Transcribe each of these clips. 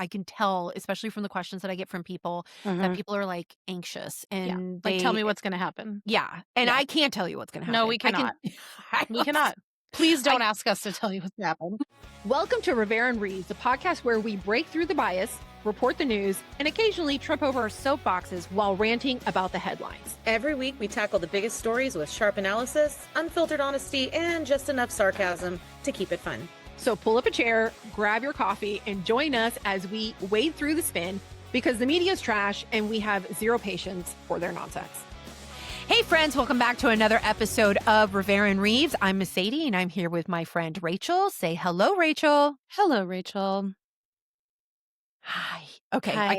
I can tell, especially from the questions that I get from people, that people are like anxious Yeah. and Like, tell me what's going to happen. yeah. And Yeah. I can't tell you what's going to No, happen. we cannot. I We cannot. Please don't I- ask us to tell you what's going to happen. Welcome to Rivera and Reeves, a podcast where we break through the bias, report the news, and occasionally trip over our soapboxes while ranting about the headlines. Every week, we tackle the biggest stories with sharp analysis, unfiltered honesty, and just enough sarcasm to keep it fun. So pull up a chair, grab your coffee, and join us as we wade through the spin because the media is trash and we have zero patience for their nonsense. Hey, friends, welcome back to another episode of Rivera and Reeves. I'm Miss Sadie, and I'm here with my friend Rachel. Say hello, Rachel. Hello, Rachel. Hi. Okay. Hi.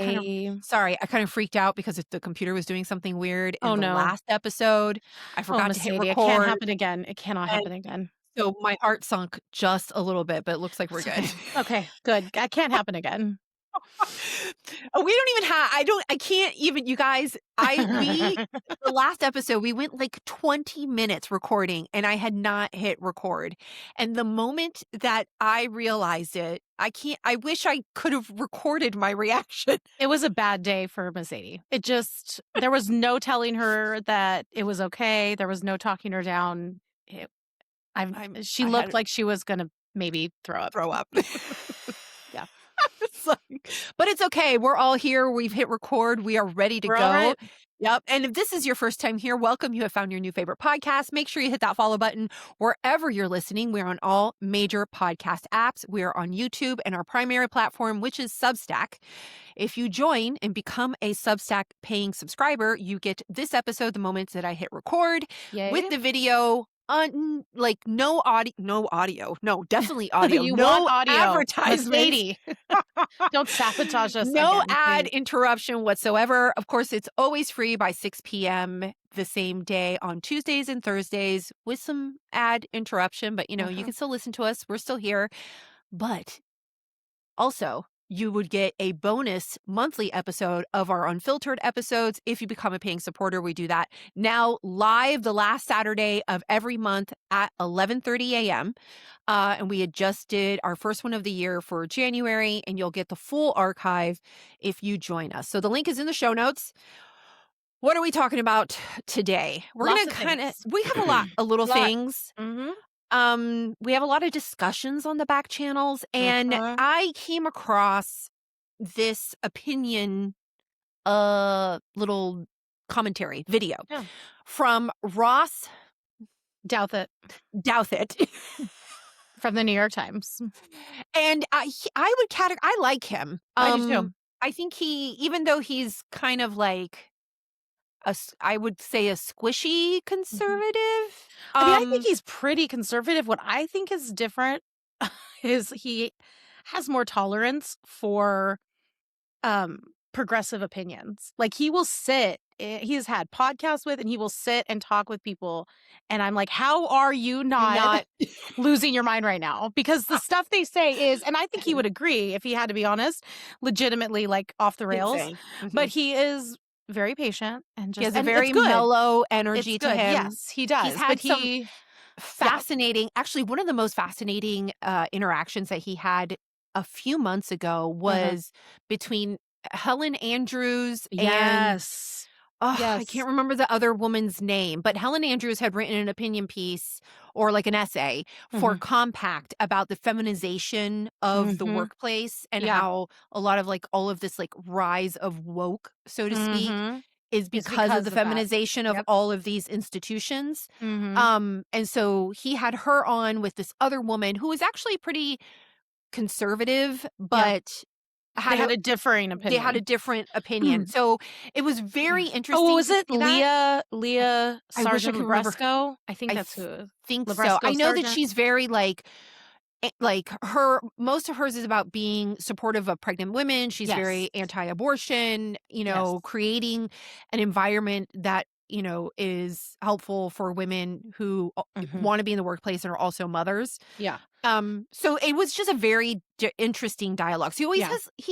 I kind of freaked out because the computer was doing something weird in the no. last episode. I forgot Miss to hit Sadie, record. It can't happen again. It cannot happen again. So my heart sunk just a little bit, but it looks like we're good. Okay, good. That can't happen again. We don't even have, I can't even, you guys, the last episode, we went like 20 minutes recording and I had not hit record. And the moment that I realized it, I wish I could have recorded my reaction. It was a bad day for Miss Sadie. There was no telling her that it was okay. There was no talking her down. She looked like she was going to maybe throw up. Yeah. But it's okay. We're all here. We've hit record. We are ready to go. Right. Yep. And if this is your first time here, welcome. You have found your new favorite podcast. Make sure you hit that follow button wherever you're listening. We're on all major podcast apps. We are on YouTube and our primary platform, which is Substack. If you join and become a Substack paying subscriber, you get this episode the moment that I hit record. Yay. With the video. No audio. No, definitely audio. You no want audio. advertisement. Don't sabotage us. No again, ad please. interruption whatsoever. Of course, it's always free by 6 p.m. the same day on Tuesdays and Thursdays with some ad interruption. But, you can still listen to us. We're still here. But also, you would get a bonus monthly episode of our unfiltered episodes. If you become a paying supporter, we do that now live the last Saturday of every month at 11:30 a.m. And we had just did our first one of the year for January, and you'll get the full archive if you join us. So the link is in the show notes. What are we talking about today? We're Lots going to of things. we have a little things. Mm-hmm. We have a lot of discussions on the back channels, and I came across this opinion, little commentary video from Ross Douthat Douthat from the New York Times. And I like him. I do too. I think even though he's kind of like I would say a squishy conservative. I think he's pretty conservative. What I think is different is he has more tolerance for progressive opinions. Like he has had podcasts with, and he will sit and talk with people. And I'm like, how are you not losing your mind right now? Because the stuff they say is, and I think he would agree if he had to be honest, legitimately like off the rails. But he is very patient and he has a very mellow energy to him. Yes, he does. He's had some fascinating, actually one of the most fascinating interactions that he had a few months ago was between Helen Andrews and I can't remember the other woman's name, but Helen Andrews had written an opinion piece or like an essay for Compact about the feminization of the workplace and how a lot of like all of this like rise of woke, so to speak, is because of the feminization of all of these institutions. And so he had her on with this other woman who was actually pretty conservative, but they had a differing opinion. They had a different opinion. So it was very interesting. Oh, was it Leah Sargent Labresco? I think that's who. I think so. I know that she's very like most of hers is about being supportive of pregnant women. She's very anti-abortion, creating an environment that is helpful for women who want to be in the workplace and are also mothers. Yeah. So it was just a very interesting dialogue. So he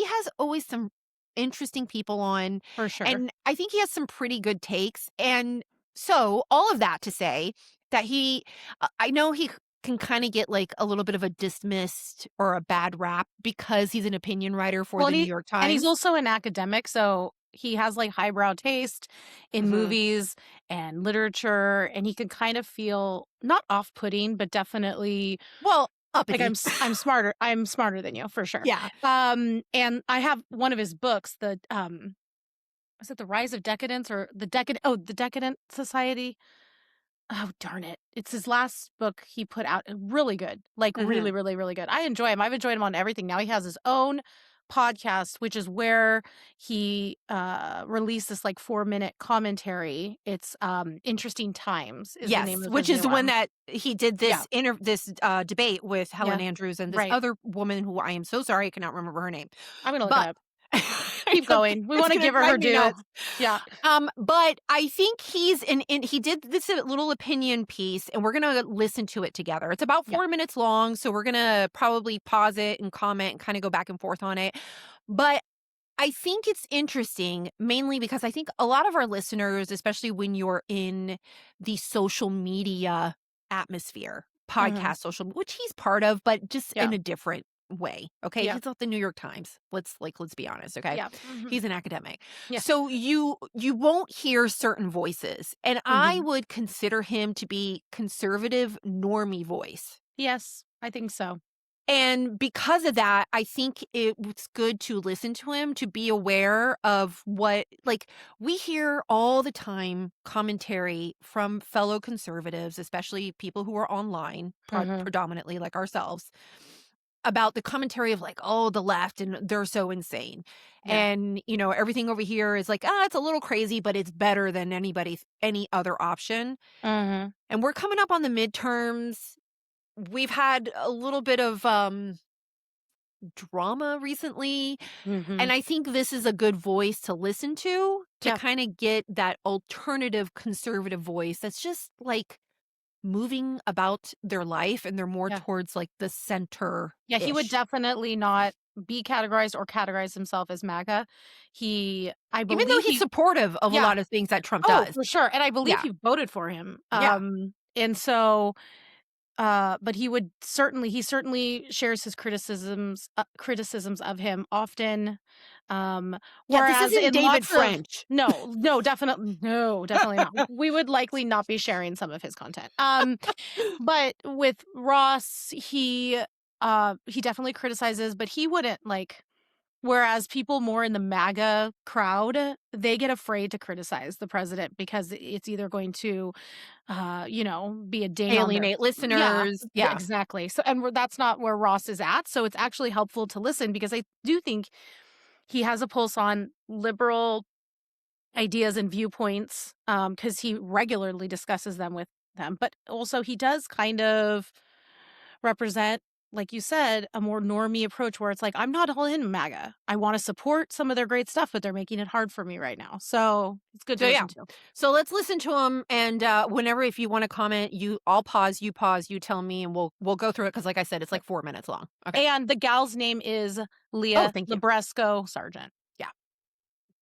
has always some interesting people on. For sure. And I think he has some pretty good takes. And so all of that to say that I know he can kind of get like a little bit of a dismissed or a bad rap because he's an opinion writer for the New York Times. And he's also an academic, so he has like highbrow taste in movies and literature, and he can kind of feel not off-putting, but definitely uppity. like I'm smarter. I'm smarter than you for sure. Yeah. And I have one of his books, is it The Rise of Decadence or the Decadent Society? Oh, darn it. It's his last book he put out. Really good. Like really, really, really good. I enjoy him. I've enjoyed him on everything. Now he has his own podcast, which is where he released this like 4-minute commentary. It's Interesting Times is the name of which his is the new one that he did this debate with Helen Yeah. Andrews and this other woman who I am so sorry I cannot remember her name. I'm gonna look it up. Keep going. We want to give her her due. Yeah. But I think he did this little opinion piece, and we're gonna listen to it together. It's about 4 minutes long, so we're gonna probably pause it and comment and kind of go back and forth on it. But I think it's interesting, mainly because I think a lot of our listeners, especially when you're in the social media atmosphere, podcast social, which he's part of, but just in a different way. Okay. He's not the New York Times. Let's be honest. Okay. Yeah. He's an academic. Yeah. So you won't hear certain voices. And I would consider him to be conservative normie voice. Yes, I think so. And because of that, I think it's good to listen to him, to be aware of what, like, we hear all the time commentary from fellow conservatives, especially people who are online, predominantly like ourselves, about the commentary of like, oh, the left and they're so insane. Yeah. And, everything over here is like, it's a little crazy, but it's better than any other option. And we're coming up on the midterms. We've had a little bit of drama recently. And I think this is a good voice to listen to kind of get that alternative conservative voice that's just like moving about their life, and they're more towards like the center. Yeah, he would definitely not be categorized or categorize himself as MAGA. I believe, even though he's supportive of a lot of things that Trump does. For sure. And I believe he voted for him. And so but he certainly shares his criticisms of him often. Whereas this isn't David French. No, definitely not. We would likely not be sharing some of his content. But with Ross, he definitely criticizes, but he wouldn't like. Whereas people more in the MAGA crowd, they get afraid to criticize the president because it's either going to, be a ding alienate listeners. Yeah, exactly. So, and that's not where Ross is at. So it's actually helpful to listen because I do think he has a pulse on liberal ideas and viewpoints because he regularly discusses them with them. But also he does kind of represent, like you said, a more normie approach where it's like, I'm not all in MAGA. I want to support some of their great stuff, but they're making it hard for me right now. So it's good to listen to. So let's listen to him. And whenever, if you want to comment, I'll pause, you tell me, and we'll go through it. Cause like I said, it's like 4 minutes long. Okay. And the gal's name is Leah Labresco Sargent. Yeah.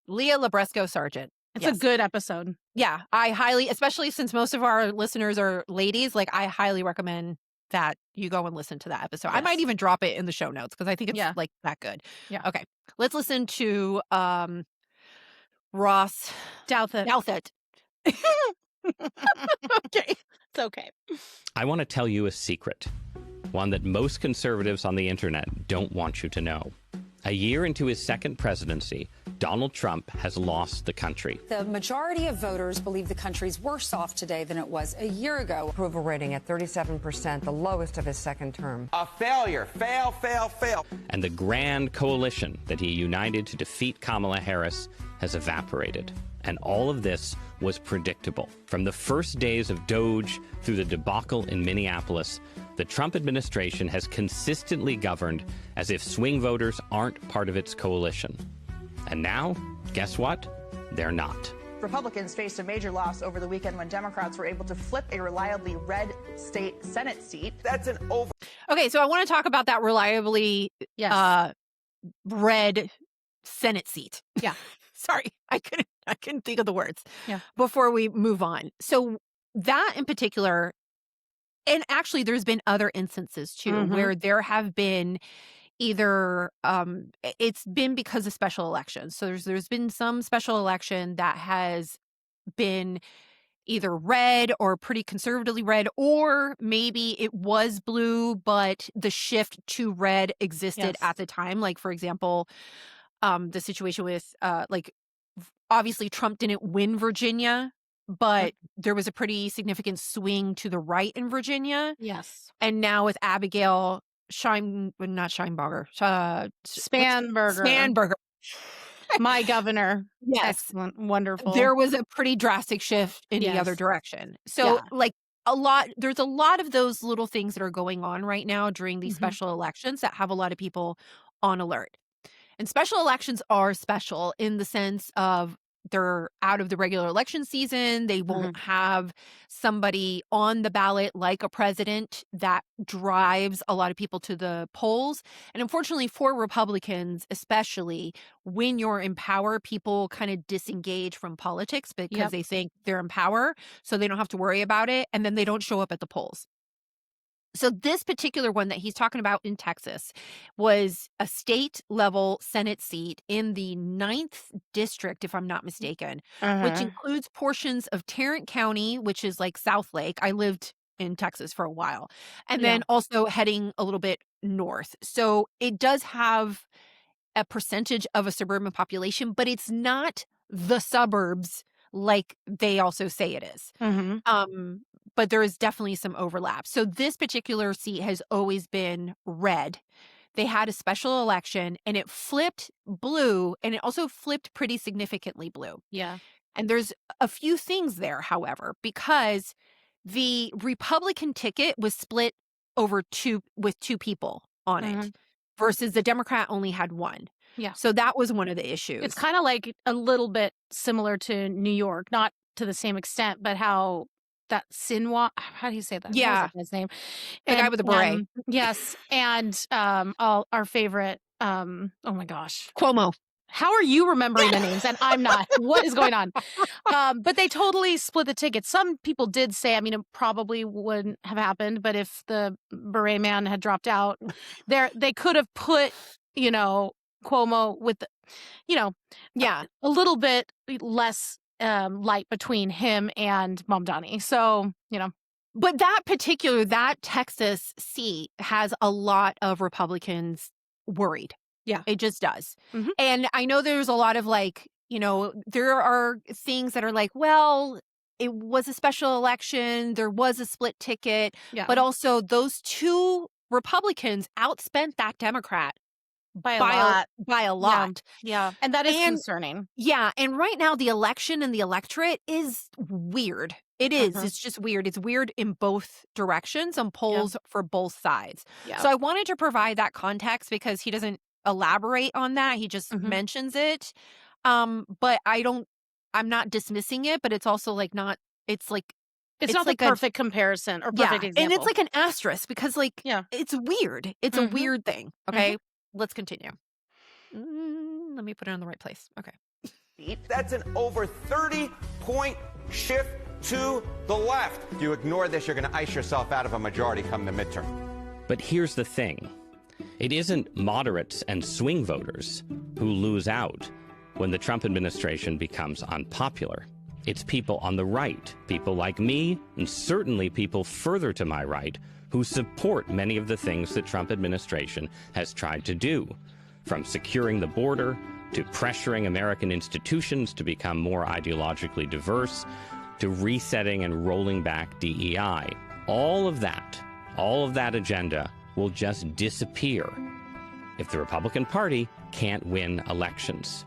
Leah Labresco Sargent. It's a good episode. Yeah. I highly, especially since most of our listeners are ladies, like I highly recommend that you go and listen to that episode. I might even drop it in the show notes because I think it's like that good. Yeah. Okay. Let's listen to Ross Douthat. Okay. It's okay. I want to tell you a secret, one that most conservatives on the internet don't want you to know. A year into his second presidency, Donald Trump has lost the country. The majority of voters believe the country's worse off today than it was a year ago. Approval rating at 37%, the lowest of his second term. A failure. Fail. And the grand coalition that he united to defeat Kamala Harris has evaporated. And all of this was predictable. From the first days of Doge through the debacle in Minneapolis, the Trump administration has consistently governed as if swing voters aren't part of its coalition. And now, guess what? They're not. Republicans faced a major loss over the weekend when Democrats were able to flip a reliably red state Senate seat. That's an over. Okay, so I want to talk about that reliably red Senate seat. Yeah. Sorry, I couldn't think of the words. Yeah. Before we move on. So that in particular, And actually, there's been other instances, too, where there have been either it's been because of special elections. So there's been some special election that has been either red or pretty conservatively red, or maybe it was blue, but the shift to red existed at the time. Like, for example, the situation with obviously Trump didn't win Virginia, but there was a pretty significant swing to the right in Virginia. Yes. And now with Abigail Spanberger. My governor. Yes. Excellent. Wonderful. There was a pretty drastic shift in the other direction. So there's a lot of those little things that are going on right now during these special elections that have a lot of people on alert. And special elections are special in the sense of they're out of the regular election season. They won't have somebody on the ballot like a president that drives a lot of people to the polls. And unfortunately for Republicans, especially when you're in power, people kind of disengage from politics because they think they're in power, so they don't have to worry about it. And then they don't show up at the polls. So this particular one that he's talking about in Texas was a state level Senate seat in the 9th district, if I'm not mistaken, which includes portions of Tarrant County, which is like South Lake. I lived in Texas for a while, and then also heading a little bit north. So it does have a percentage of a suburban population, but it's not the suburbs like they also say it is. But there is definitely some overlap. So this particular seat has always been red. They had a special election and it flipped blue, and it also flipped pretty significantly blue. Yeah. And there's a few things there, however, because the Republican ticket was split with two people on it versus the Democrat only had one. Yeah. So that was one of the issues. It's kind of like a little bit similar to New York, not to the same extent, but how that Sinwha, how do you say that? Yeah. What was his name? The guy with the beret. Yes. And our favorite, oh my gosh. Cuomo. How are you remembering the names? And I'm not. What is going on? But they totally split the ticket. Some people did say, I mean, it probably wouldn't have happened, but if the beret man had dropped out, they could have put, Cuomo with, a little bit less light between him and Mamdani. So, But that Texas seat has a lot of Republicans worried. Yeah. It just does. And I know there's a lot of there are things that are like, well, it was a special election. There was a split ticket. Yeah. But also those two Republicans outspent that Democrat. By a lot. Yeah. And that is concerning. Yeah. And right now, the election and the electorate is weird. It is. It's just weird. It's weird in both directions on polls for both sides. Yeah. So I wanted to provide that context because he doesn't elaborate on that. He just mentions it. But I'm not dismissing it, but it's also like not, it's like, it's not like the perfect comparison or perfect example. And it's like an asterisk because it's weird. It's a weird thing. Okay. Let's continue. Let me put it in the right place. Okay. That's an over 30-point shift to the left. If you ignore this, you're going to ice yourself out of a majority come the midterm. But here's the thing. It isn't moderates and swing voters who lose out when the Trump administration becomes unpopular. It's people on the right, people like me, and certainly people further to my right, who support many of the things the Trump administration has tried to do, from securing the border to pressuring American institutions to become more ideologically diverse, to resetting and rolling back DEI. All of that agenda will just disappear if the Republican Party can't win elections.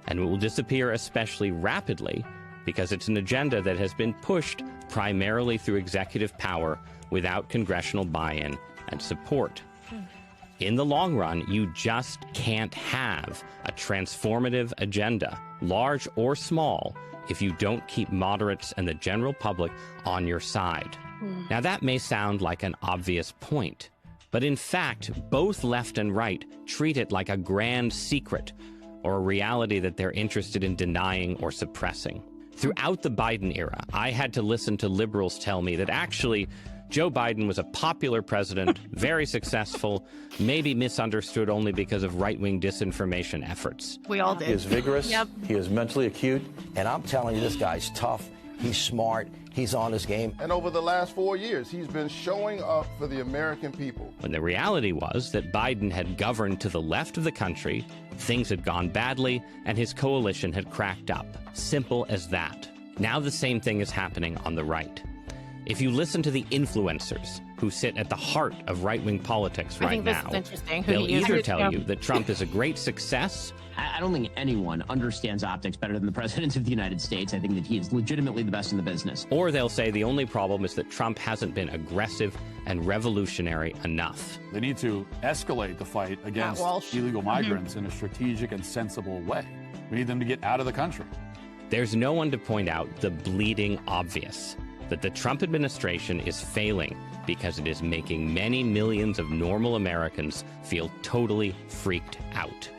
And it will disappear especially rapidly because it's an agenda that has been pushed primarily through executive power without congressional buy-in and support. In the long run, you just can't have a transformative agenda, large or small, if you don't keep moderates and the general public on your side. Now, that may sound like an obvious point, but in fact, both left and right treat it like a grand secret or a reality that they're interested in denying or suppressing. Throughout the Biden era, I had to listen to liberals tell me that actually Joe Biden was a popular president, very successful, maybe misunderstood only because of right-wing disinformation efforts. We all He did. is vigorous. Yep. He is mentally acute. And I'm telling you, this guy's tough. He's smart. He's on his game. And over the last 4 years, he's been showing up for the American people. When the reality was that Biden had governed to the left of the country, things had gone badly, and his coalition had cracked up. Simple as that. Now the same thing is happening on the right. If you listen to the influencers who sit at the heart of right-wing politics right now, This is interesting. Who they'll do you either use? tell you that Trump is a great success. I don't think anyone understands optics better than the president of the United States. I think that he is legitimately the best in the business. Or they'll say the only problem is that Trump hasn't been aggressive and revolutionary enough. They need to escalate the fight against illegal migrants in a strategic and sensible way. We need them to get out of the country. There's no one to point out the bleeding obvious, that the Trump administration is failing because it is making many millions of normal Americans feel totally freaked out.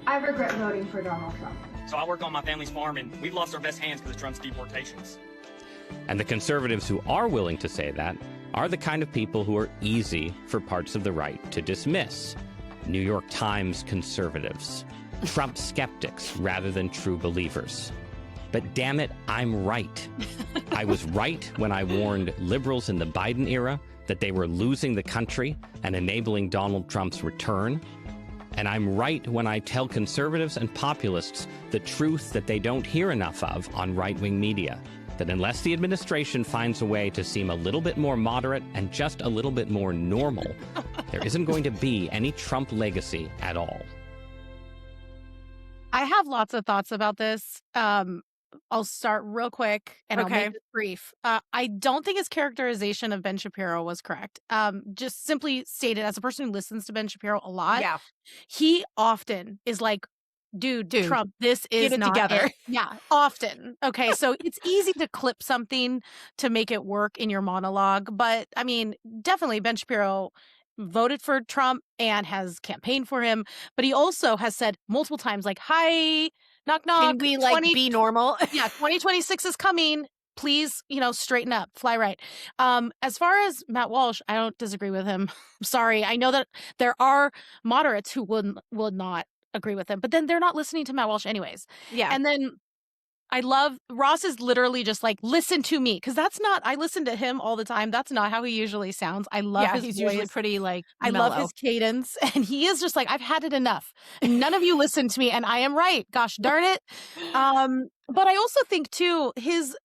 I regret voting for Donald Trump. So I work on my family's farm, and we've lost our best hands because of Trump's deportations. And the conservatives who are willing to say that are the kind of people who are easy for parts of the right to dismiss. New York Times conservatives, Trump skeptics rather than true believers. But damn it, I'm right. I was right when I warned liberals in the Biden era that they were losing the country and enabling Donald Trump's return. And I'm right when I tell conservatives and populists the truth that they don't hear enough of on right-wing media, that unless the administration finds a way to seem a little bit more moderate and just a little bit more normal, there isn't going to be any Trump legacy at all. I have lots of thoughts about this. I'll start real quick and I'll make it brief. I don't think his characterization of Ben Shapiro was correct. Just simply stated, as a person who listens to Ben Shapiro a lot, he often is like, dude, Trump, this is get it not together. it. Yeah, often. Okay, so it's easy to clip something to make it work in your monologue. But I mean, definitely Ben Shapiro voted for Trump and has campaigned for him. But he also has said multiple times, like, hi, knock, knock. Can we be normal? Yeah, 2026 is coming. Please, straighten up, fly right. As far as Matt Walsh, I don't disagree with him. I'm sorry. I know that there are moderates who would not agree with him, but then they're not listening to Matt Walsh anyways. Yeah. And then I love Ross is literally just like, listen to me. Cause that's not, I listen to him all the time. That's not how he usually sounds. I love his he's voice. usually pretty like I mellow. love his cadence. And he is just like, I've had it enough. None of you listen to me. And I am right. Gosh darn it. But I also think too, his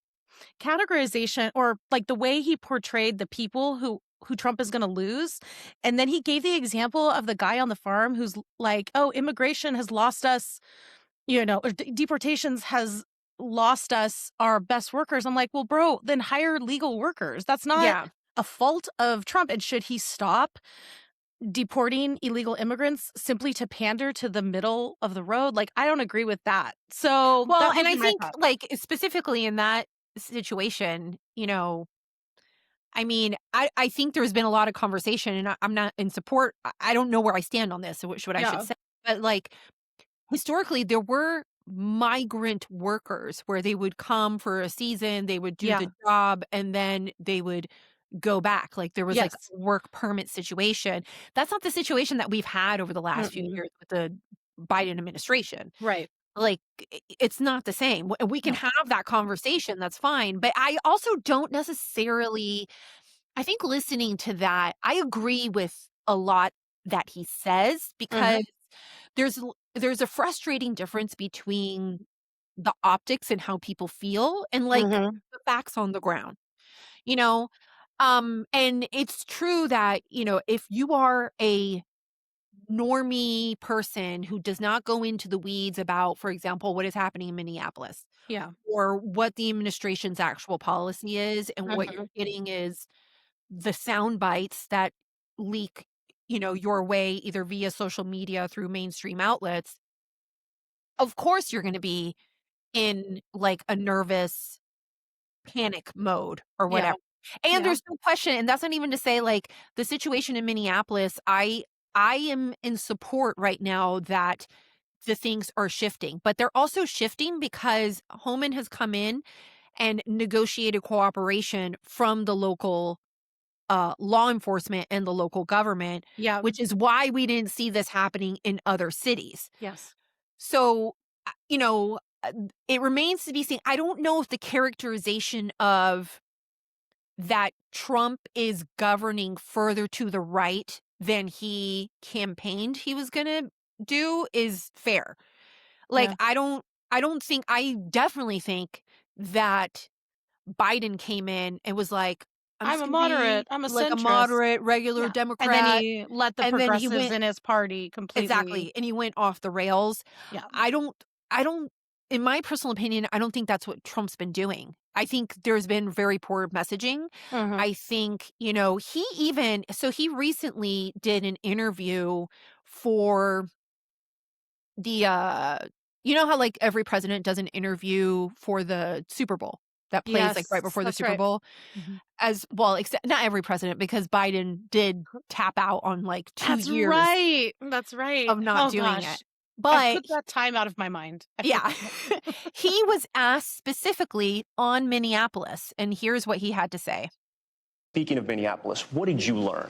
categorization or like the way he portrayed the people who Trump is going to lose. And then he gave the example of the guy on the farm who's like, oh, immigration has lost us, or deportations has lost us our best workers. I'm like, well, bro, then hire legal workers. That's not a fault of Trump. And should he stop deporting illegal immigrants simply to pander to the middle of the road? Like, I don't agree with that. So, well, and I think like specifically in that situation, I mean, I think there's been a lot of conversation and I'm not in support. I don't know where I stand on this, what I should say. But like historically, there were migrant workers where they would come for a season, they would do the job, and then they would go back. Like there was like a work permit situation. That's not the situation that we've had over the last few years with the Biden administration. Right. Like it's not the same. We can have that conversation. That's fine. But I also don't necessarily, I think listening to that, I agree with a lot that he says because there's a frustrating difference between the optics and how people feel and like the facts on the ground, and it's true that, if you are a normie person who does not go into the weeds about, for example, what is happening in Minneapolis or what the administration's actual policy is and what you're getting is the sound bites that leak your way either via social media through mainstream outlets, of course you're going to be in like a nervous panic mode or whatever. And there's no question, and that's not even to say like the situation in Minneapolis, I am in support right now that the things are shifting, but they're also shifting because Homan has come in and negotiated cooperation from the local law enforcement and the local government, Yeah. which is why we didn't see this happening in other cities. Yes. So, it remains to be seen. I don't know if the characterization of that Trump is governing further to the right than he campaigned he was going to do is fair. Like, Yeah. I definitely think that Biden came in and was like, I'm a moderate. I'm a like a centrist. moderate, regular Democrat. And then he let the and then progressives went, in his party completely. exactly. And he went off the rails. Yeah. I don't, in my personal opinion, I don't think that's what Trump's been doing. I think there's been very poor messaging. I think, he recently did an interview for the, you know how like every president does an interview for the Super Bowl that plays like right before the that's Super right. Bowl? As well, except not every president, because Biden did tap out on like 2 years That's right. of not doing gosh. it. I But put that time out of my mind. yeah, he was asked specifically on Minneapolis, and here's what he had to say. Speaking of Minneapolis, what did you learn?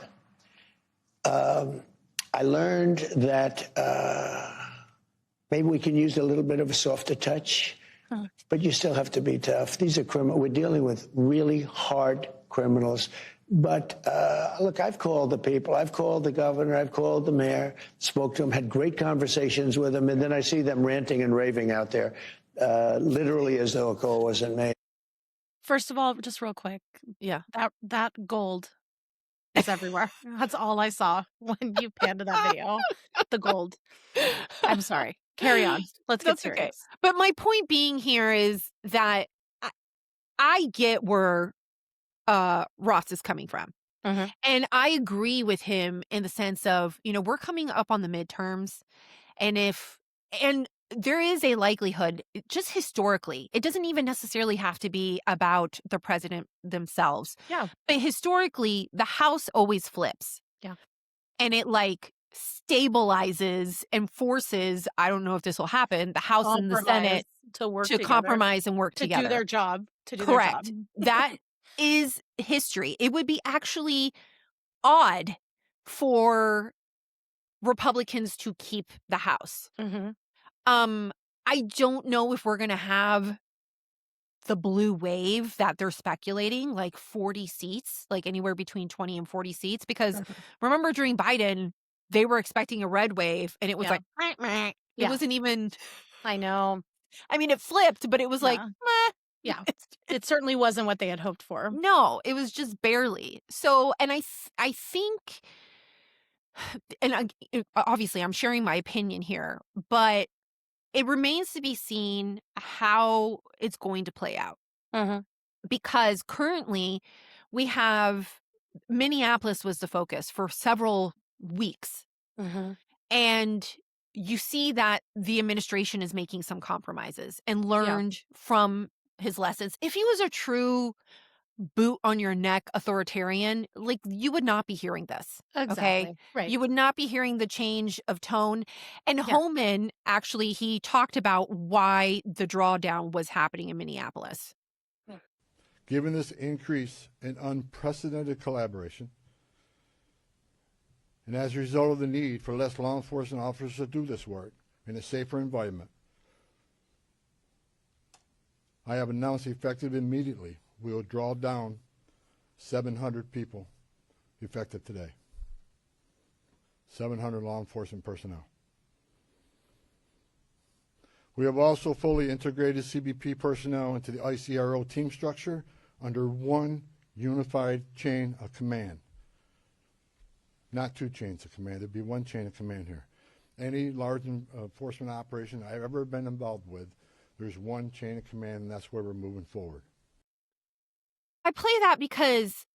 I learned that maybe we can use a little bit of a softer touch, but you still have to be tough. These are criminals. We're dealing with really hard criminals. But look, I've called the people. I've called the governor. I've called the mayor, spoke to them, had great conversations with them. And then I see them ranting and raving out there, literally as though a call wasn't made. First of all, just real quick. Yeah. That gold is everywhere. That's all I saw when you panned to that video. The gold. I'm sorry. Carry on. Let's get That's serious. okay. But my point being here is that I get where Ross is coming from. And I agree with him in the sense of, we're coming up on the midterms, and there is a likelihood, just historically, it doesn't even necessarily have to be about the president themselves. Yeah. But historically, the House always flips. Yeah. And it like stabilizes and forces, I don't know if this will happen, the House and the Senate to work to together. compromise and work To together. do their job. Correct. That is history. It would be actually odd for Republicans to keep the House. I don't know if we're going to have the blue wave that they're speculating, like 40 seats, like anywhere between 20 and 40 seats. Because remember during Biden, they were expecting a red wave, and it was like, it wasn't even. I know. I mean, it flipped, but it was like, meh. Yeah. It certainly wasn't what they had hoped for. No, it was just barely. So, and I think, and obviously I'm sharing my opinion here, but it remains to be seen how it's going to play out. Because currently we have Minneapolis was the focus for several weeks. And you see that the administration is making some compromises and learned from his lessons. If he was a true boot on your neck authoritarian, like, you would not be hearing this. Exactly. Okay. Right. You would not be hearing the change of tone. And Holman, actually, he talked about why the drawdown was happening in Minneapolis. Given this increase in unprecedented collaboration, and as a result of the need for less law enforcement officers to do this work in a safer environment, I have announced effective immediately we will draw down 700 people effective today. 700 law enforcement personnel. We have also fully integrated CBP personnel into the ICRO team structure under one unified chain of command. Not two chains of command, there'd be one chain of command here. Any large enforcement operation I've ever been involved with, there's one chain of command, and that's where we're moving forward. I play that because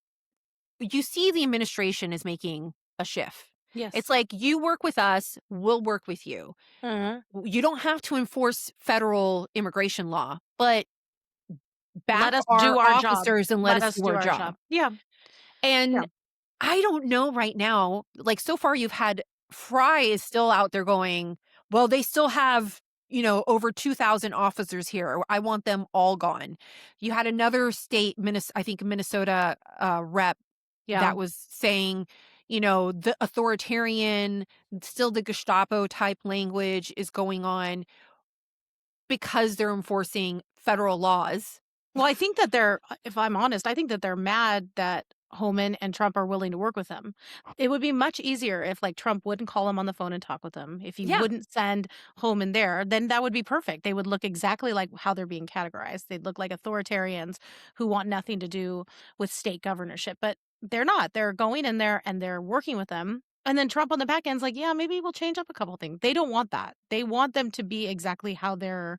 you see the administration is making a shift. Yes. It's like, you work with us, we'll work with you. You don't have to enforce federal immigration law, but back Let us our do our officers job. and let us do our job. Yeah. And I don't know right now, like, so far you've had Fry is still out there going, well, they still have, over 2,000 officers here. I want them all gone. You had another state, I think Minnesota rep, that was saying, the authoritarian, still the Gestapo type language is going on because they're enforcing federal laws. Well, I think that if I'm honest, I think that they're mad that Homan and Trump are willing to work with him. It would be much easier if Trump wouldn't call him on the phone and talk with him. If he wouldn't send Homan there, then that would be perfect. They would look exactly like how they're being categorized. They'd look like authoritarians who want nothing to do with state governorship. But they're not. They're going in there and they're working with them. And then Trump on the back end's like, yeah, maybe we'll change up a couple things. They don't want that. They want them to be exactly how they're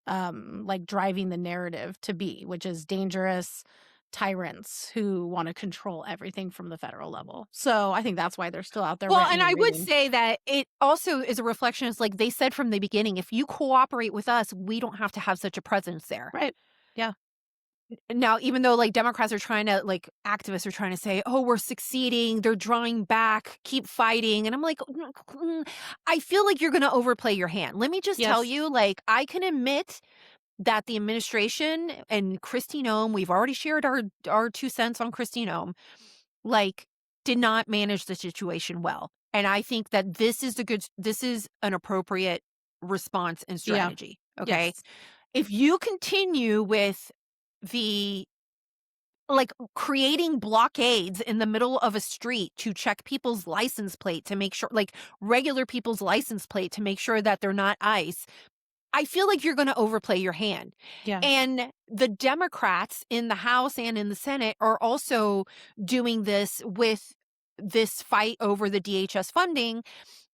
driving the narrative to be, which is dangerous tyrants who want to control everything from the federal level. So I think that's why they're still out there. Well, and I would say that it also is a reflection. It's like they said from the beginning, if you cooperate with us, we don't have to have such a presence there. Right. Yeah. Now, even though Democrats are trying to, activists are trying to say, oh, we're succeeding, they're drawing back, keep fighting. And I'm like, I feel like you're going to overplay your hand. Let me just tell you, I can admit that the administration and Kristi Noem, we've already shared our 2 cents on Kristi Noem, did not manage the situation well. And I think that this is an appropriate response and strategy. Yeah. Okay. Yes. If you continue with the creating blockades in the middle of a street to check people's license plate to make sure, regular people's license plate to make sure that they're not ICE, I feel like you're going to overplay your hand. Yeah. And the Democrats in the House and in the Senate are also doing this with this fight over the DHS funding.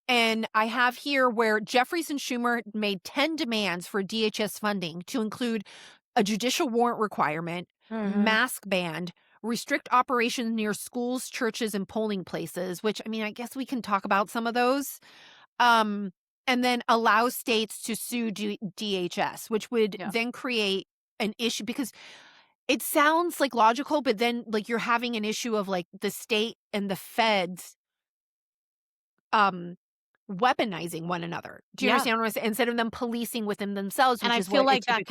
And I have here where Jeffries and Schumer made 10 demands for DHS funding to include a judicial warrant requirement, mask ban, restrict operations near schools, churches, and polling places, which, I guess we can talk about some of those. And then allow states to sue DHS, which would then create an issue because it sounds logical, but then you're having an issue of the state and the feds weaponizing one another. Do you understand what I'm saying? Instead of them policing within themselves, which and I is feel what that's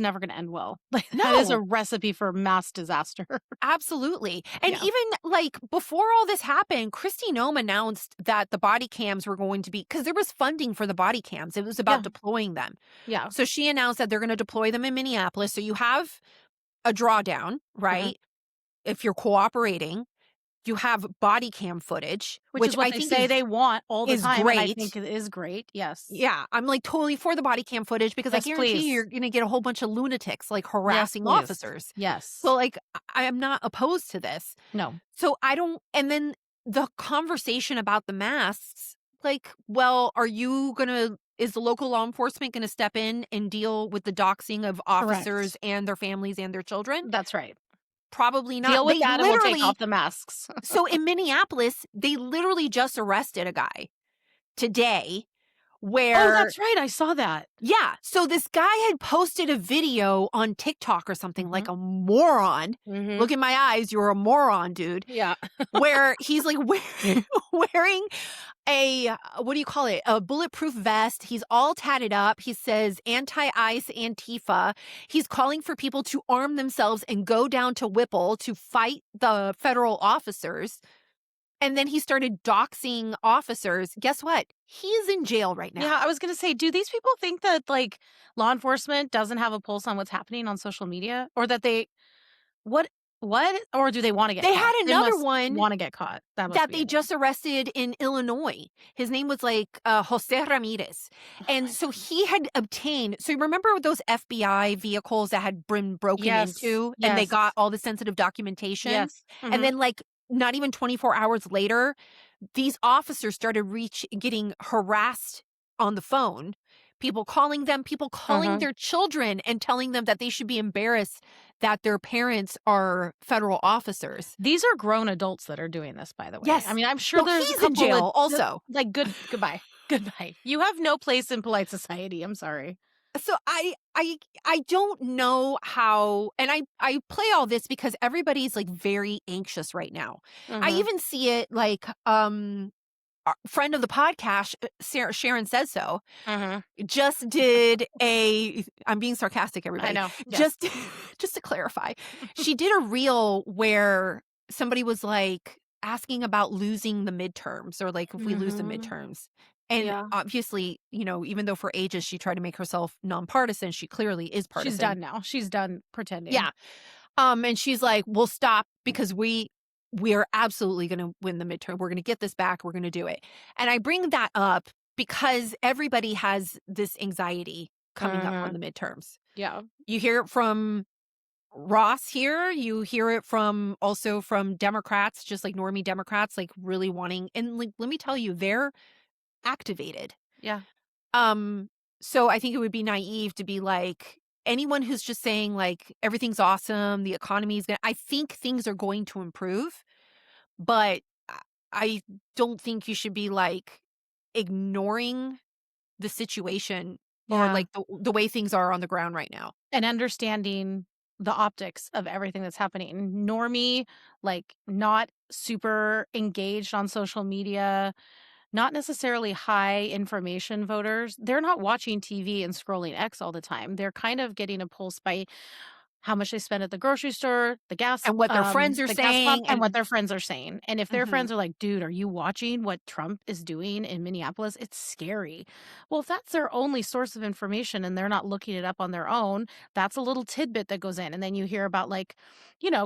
never going to end well. That No. is a recipe for mass disaster. Absolutely. And even before all this happened, Kristi Noem announced that the body cams were going to be, because there was funding for the body cams. It was about deploying them. Yeah. So she announced that they're going to deploy them in Minneapolis. So you have a drawdown, right? If you're cooperating. You have body cam footage, which is what I think they want all the time. Great. And I think it is great. Yes. Yeah. I'm totally for the body cam footage because I guarantee you're going to get a whole bunch of lunatics harassing officers. Yes. So I am not opposed to this. No. So I don't. And then the conversation about the masks, well, is the local law enforcement going to step in and deal with the doxing of officers and their families and their children? That's right. Probably not. Deal with that and we'll take off the masks. So in Minneapolis, they literally just arrested a guy today where... Oh, that's right. I saw that. Yeah. So this guy had posted a video on TikTok or something like a moron. Look in my eyes. You're a moron, dude. Yeah. Where he's wearing a, what do you call it? A bulletproof vest. He's all tatted up. He says anti-ICE, Antifa. He's calling for people to arm themselves and go down to WaPo to fight the federal officers. And then he started doxing officers. Guess what? He's in jail right now. Yeah, I was going to say, do these people think that law enforcement doesn't have a pulse on what's happening on social media, or that they what or do they want to get They caught? had another one want to get caught that they just arrested in Illinois. His name was Jose Ramirez. And so he had obtained, so you remember those FBI vehicles that had been broken into and they got all the sensitive documentation? Yes. And then not even 24 hours later, these officers started getting harassed on the phone. People calling their children and telling them that they should be embarrassed that their parents are federal officers. These are grown adults that are doing this, by the way. Yes. I'm sure there's he's a couple in jail also. Goodbye. Goodbye. You have no place in polite society. I'm sorry. So I don't know how, and I play all this because everybody's very anxious right now. I even see it our friend of the podcast, Sharon Says So, just did I'm being sarcastic, everybody. I know. Just to clarify, she did a reel where somebody was like asking about losing the midterms, or like if we lose the midterms. And Yeah. obviously, even though for ages she tried to make herself nonpartisan, she clearly is partisan. She's done now. She's done pretending. Yeah. And she's like, we'll stop because we are absolutely going to win the midterm. We're going to get this back. We're going to do it. And I bring that up because everybody has this anxiety coming up on the midterms. Yeah. You hear it from Ross here. You hear it also from Democrats, just like normie Democrats, like really wanting, and like, let me tell you, they're activated. Yeah. So I think it would be naive to be like, anyone who's just saying like everything's awesome, the economy's I think things are going to improve, but I don't think you should be like ignoring the situation or like the way things are on the ground right now. And understanding the optics of everything that's happening. Normie, like not super engaged on social media, not necessarily high information voters. They're not watching TV and scrolling X all the time. They're kind of getting a pulse by how much they spend at the grocery store, the gas, and what their friends are saying, and what their friends are saying. And if their friends are like, dude, are you watching what Trump is doing in Minneapolis? It's scary. Well, if that's their only source of information and they're not looking it up on their own, that's a little tidbit that goes in. And then you hear about like,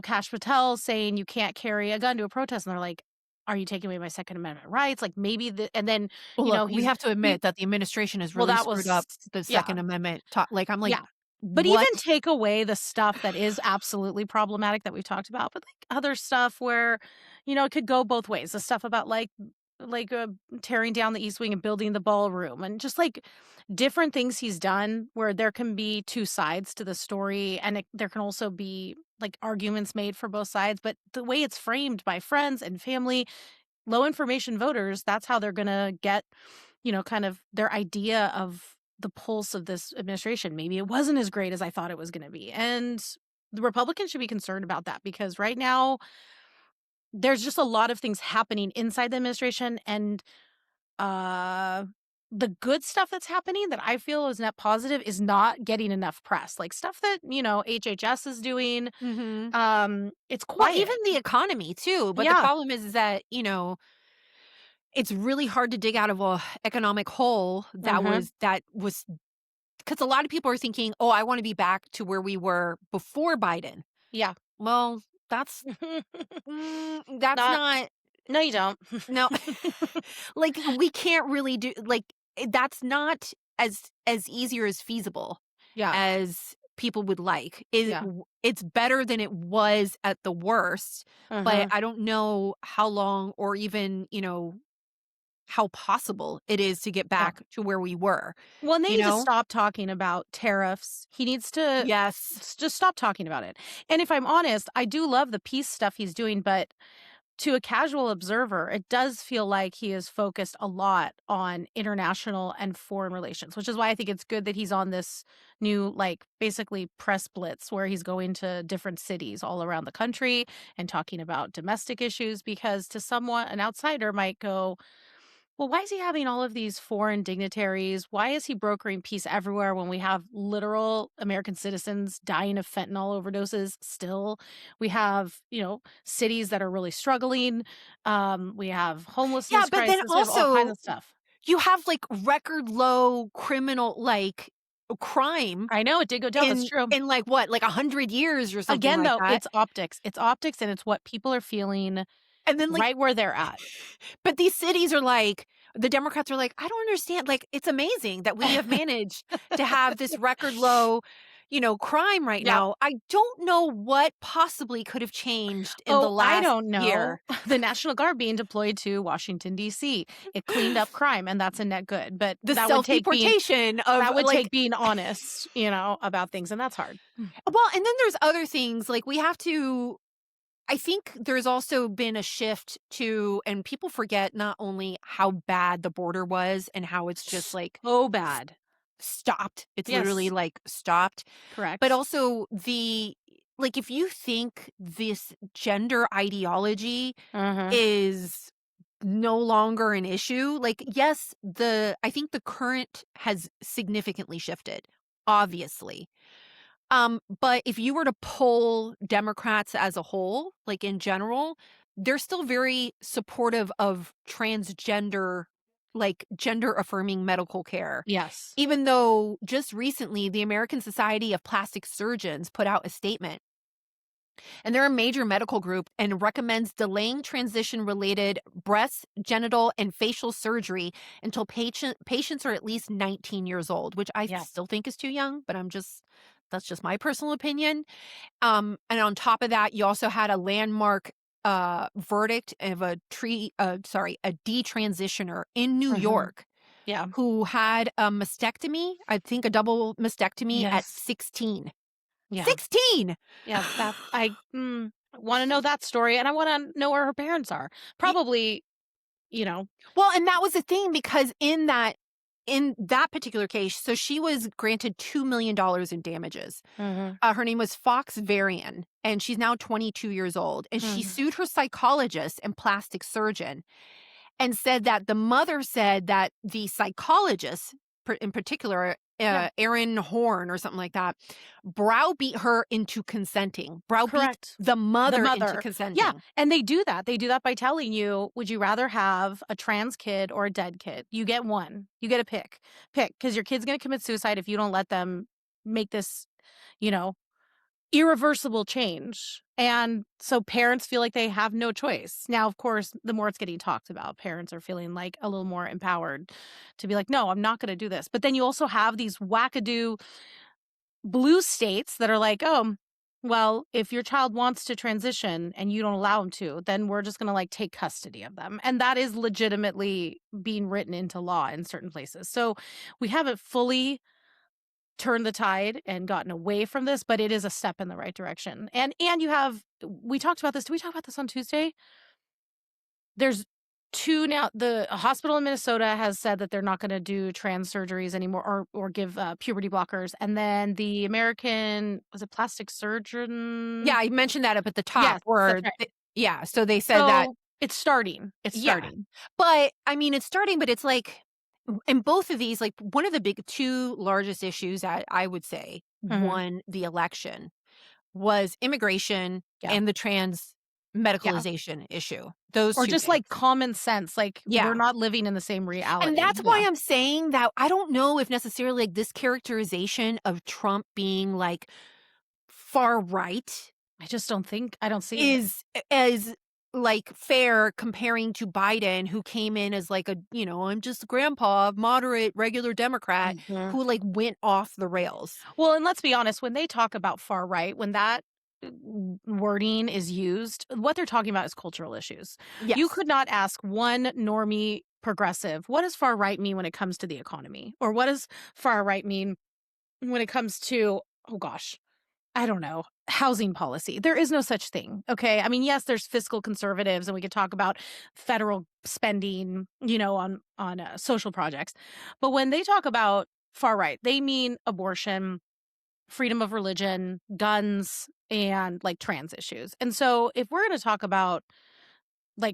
Kash Patel saying you can't carry a gun to a protest. And they're like, are you taking away my Second Amendment rights? Like maybe and then, look, we have to admit that the administration has really screwed up the Second Amendment. Like, I'm like, but even take away the stuff that is absolutely problematic that we've talked about, but like other stuff where, it could go both ways. The stuff about like tearing down the East Wing and building the ballroom, and just like different things he's done where there can be two sides to the story, and there can also be like arguments made for both sides. But the way it's framed by friends and family, low information voters, that's how they're going to get, kind of their idea of the pulse of this administration. Maybe it wasn't as great as I thought it was going to be. And the Republicans should be concerned about that, because right now there's just a lot of things happening inside the administration, and the good stuff that's happening that I feel is net positive is not getting enough press. Like stuff that, HHS is doing. It's quiet. Well, even the economy too. But the problem is that, it's really hard to dig out of a economic hole that was because a lot of people are thinking, oh, I want to be back to where we were before Biden. Yeah. Well, that's not. No, you don't. No. Like, we can't really do, like, that's not as easy or as feasible as people would like. It's better than it was at the worst, but I don't know how long or even, how possible it is to get back to where we were. Well, and they need to stop talking about tariffs. He needs to just stop talking about it. And if I'm honest, I do love the peace stuff he's doing, but to a casual observer, it does feel like he is focused a lot on international and foreign relations, which is why I think it's good that he's on this new, like, basically press blitz where he's going to different cities all around the country and talking about domestic issues, because to someone, an outsider might go, well, why is he having all of these foreign dignitaries? Why is he brokering peace everywhere when we have literal American citizens dying of fentanyl overdoses still? We have, cities that are really struggling. We have homelessness but crisis. then We have all also kinds of stuff. You have like record low criminal crime. I know, it did go down. That's true. In like what, like 100 years or something. Again, like though, that. it's optics. It's optics, and it's what people are feeling. And then, like, right where they're at. But these cities are like, the Democrats are like, I don't understand. Like, it's amazing that we have managed to have this record low, crime right now. I don't know what possibly could have changed in the last I don't know. year. The National Guard being deployed to Washington, D.C. It cleaned up crime, and that's a net good. But the that self-deportation would take being honest, about things, and that's hard. Well, and then there's other things. Like, we have to... I think there's also been a shift to, and people forget not only how bad the border was and how it's just like so bad stopped. It's literally like stopped. Correct. But also if you think this gender ideology is no longer an issue, like, yes, I think the current has significantly shifted, obviously. But if you were to poll Democrats as a whole, like in general, they're still very supportive of transgender, like gender affirming medical care. Yes. Even though just recently, the American Society of Plastic Surgeons put out a statement. And they're a major medical group and recommends delaying transition-related breast, genital, and facial surgery until patients are at least 19 years old, which I still think is too young, but that's just my personal opinion. And on top of that, you also had a landmark verdict of a detransitioner in New York. Yeah. Who had a mastectomy, I think a double mastectomy at 16. Yeah. 16! Yeah, I want to know that story, and I want to know where her parents are. Probably, Well, and that was the thing, because in that particular case, so she was granted $2 million in damages. Her name was Fox Varian, and she's now 22 years old. And she sued her psychologist and plastic surgeon and said that the mother said that the psychologist, in particular, Aaron Horn or something like that, browbeat her into consenting. Browbeat the mother into consenting. Yeah, and they do that. They do that by telling you, would you rather have a trans kid or a dead kid? You get one. You get a pick. Pick, because your kid's going to commit suicide if you don't let them make this, irreversible change. And so parents feel like they have no choice. Now, of course, the more it's getting talked about, parents are feeling like a little more empowered to be like, no, I'm not going to do this. But then you also have these wackadoo blue states that are like, oh, well, if your child wants to transition and you don't allow them to, then we're just going to take custody of them. And that is legitimately being written into law in certain places. So we haven't fully turned the tide and gotten away from this, but it is a step in the right direction. And you have, we talked about this. Did we talk about this on Tuesday? There's two now. The hospital in Minnesota has said that they're not going to do trans surgeries anymore or give puberty blockers. And then the American, was it plastic surgeon? Yeah, I mentioned that up at the top. Yes, where right. So they said that it's starting. It's starting. But I mean, it's starting, but it's like, in both of these, one of the two largest issues that I would say won the election was immigration and the trans medicalization issue. Those or two just things. Common sense. We're not living in the same reality. And that's why I'm saying that I don't know if necessarily this characterization of Trump being far right. I don't see is as fair comparing to Biden, who came in as I'm just grandpa, moderate, regular Democrat who went off the rails. Well, and let's be honest, when they talk about far right, when that wording is used, what they're talking about is cultural issues. Yes. You could not ask one normie progressive, what does far right mean when it comes to the economy? Or what does far right mean when it comes to, I don't know, housing policy? There is no such thing. Okay. I mean, yes, there's fiscal conservatives, and we could talk about federal spending, on social projects. But when they talk about far right, they mean abortion, freedom of religion, guns, and trans issues. And so if we're going to talk about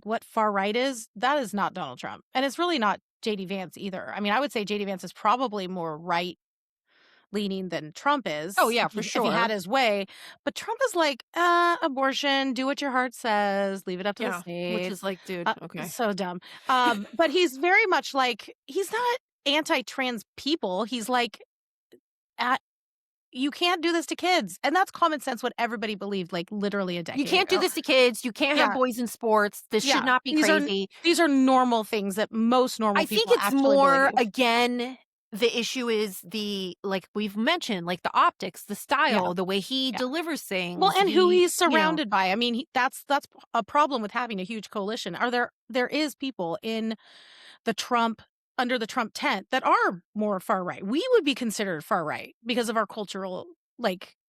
what far right is, that is not Donald Trump. And it's really not JD Vance either. I mean, I would say JD Vance is probably more right leaning than Trump is. Oh, yeah, for sure. If he had his way. But Trump is abortion, do what your heart says, leave it up to the state. Which is dude, okay. So dumb. But he's very much he's not anti-trans people. He's you can't do this to kids. And that's common sense, what everybody believed literally a decade You can't ago. do this to kids. You can't have boys in sports. This should not be crazy. These are normal things that most normal people I think it's actually more, believe. again, the issue is we've mentioned, the optics, the style, the way he delivers things. Well, and who he's surrounded by. I mean, that's a problem with having a huge coalition. There is people in under the Trump tent that are more far right. We would be considered far right because of our cultural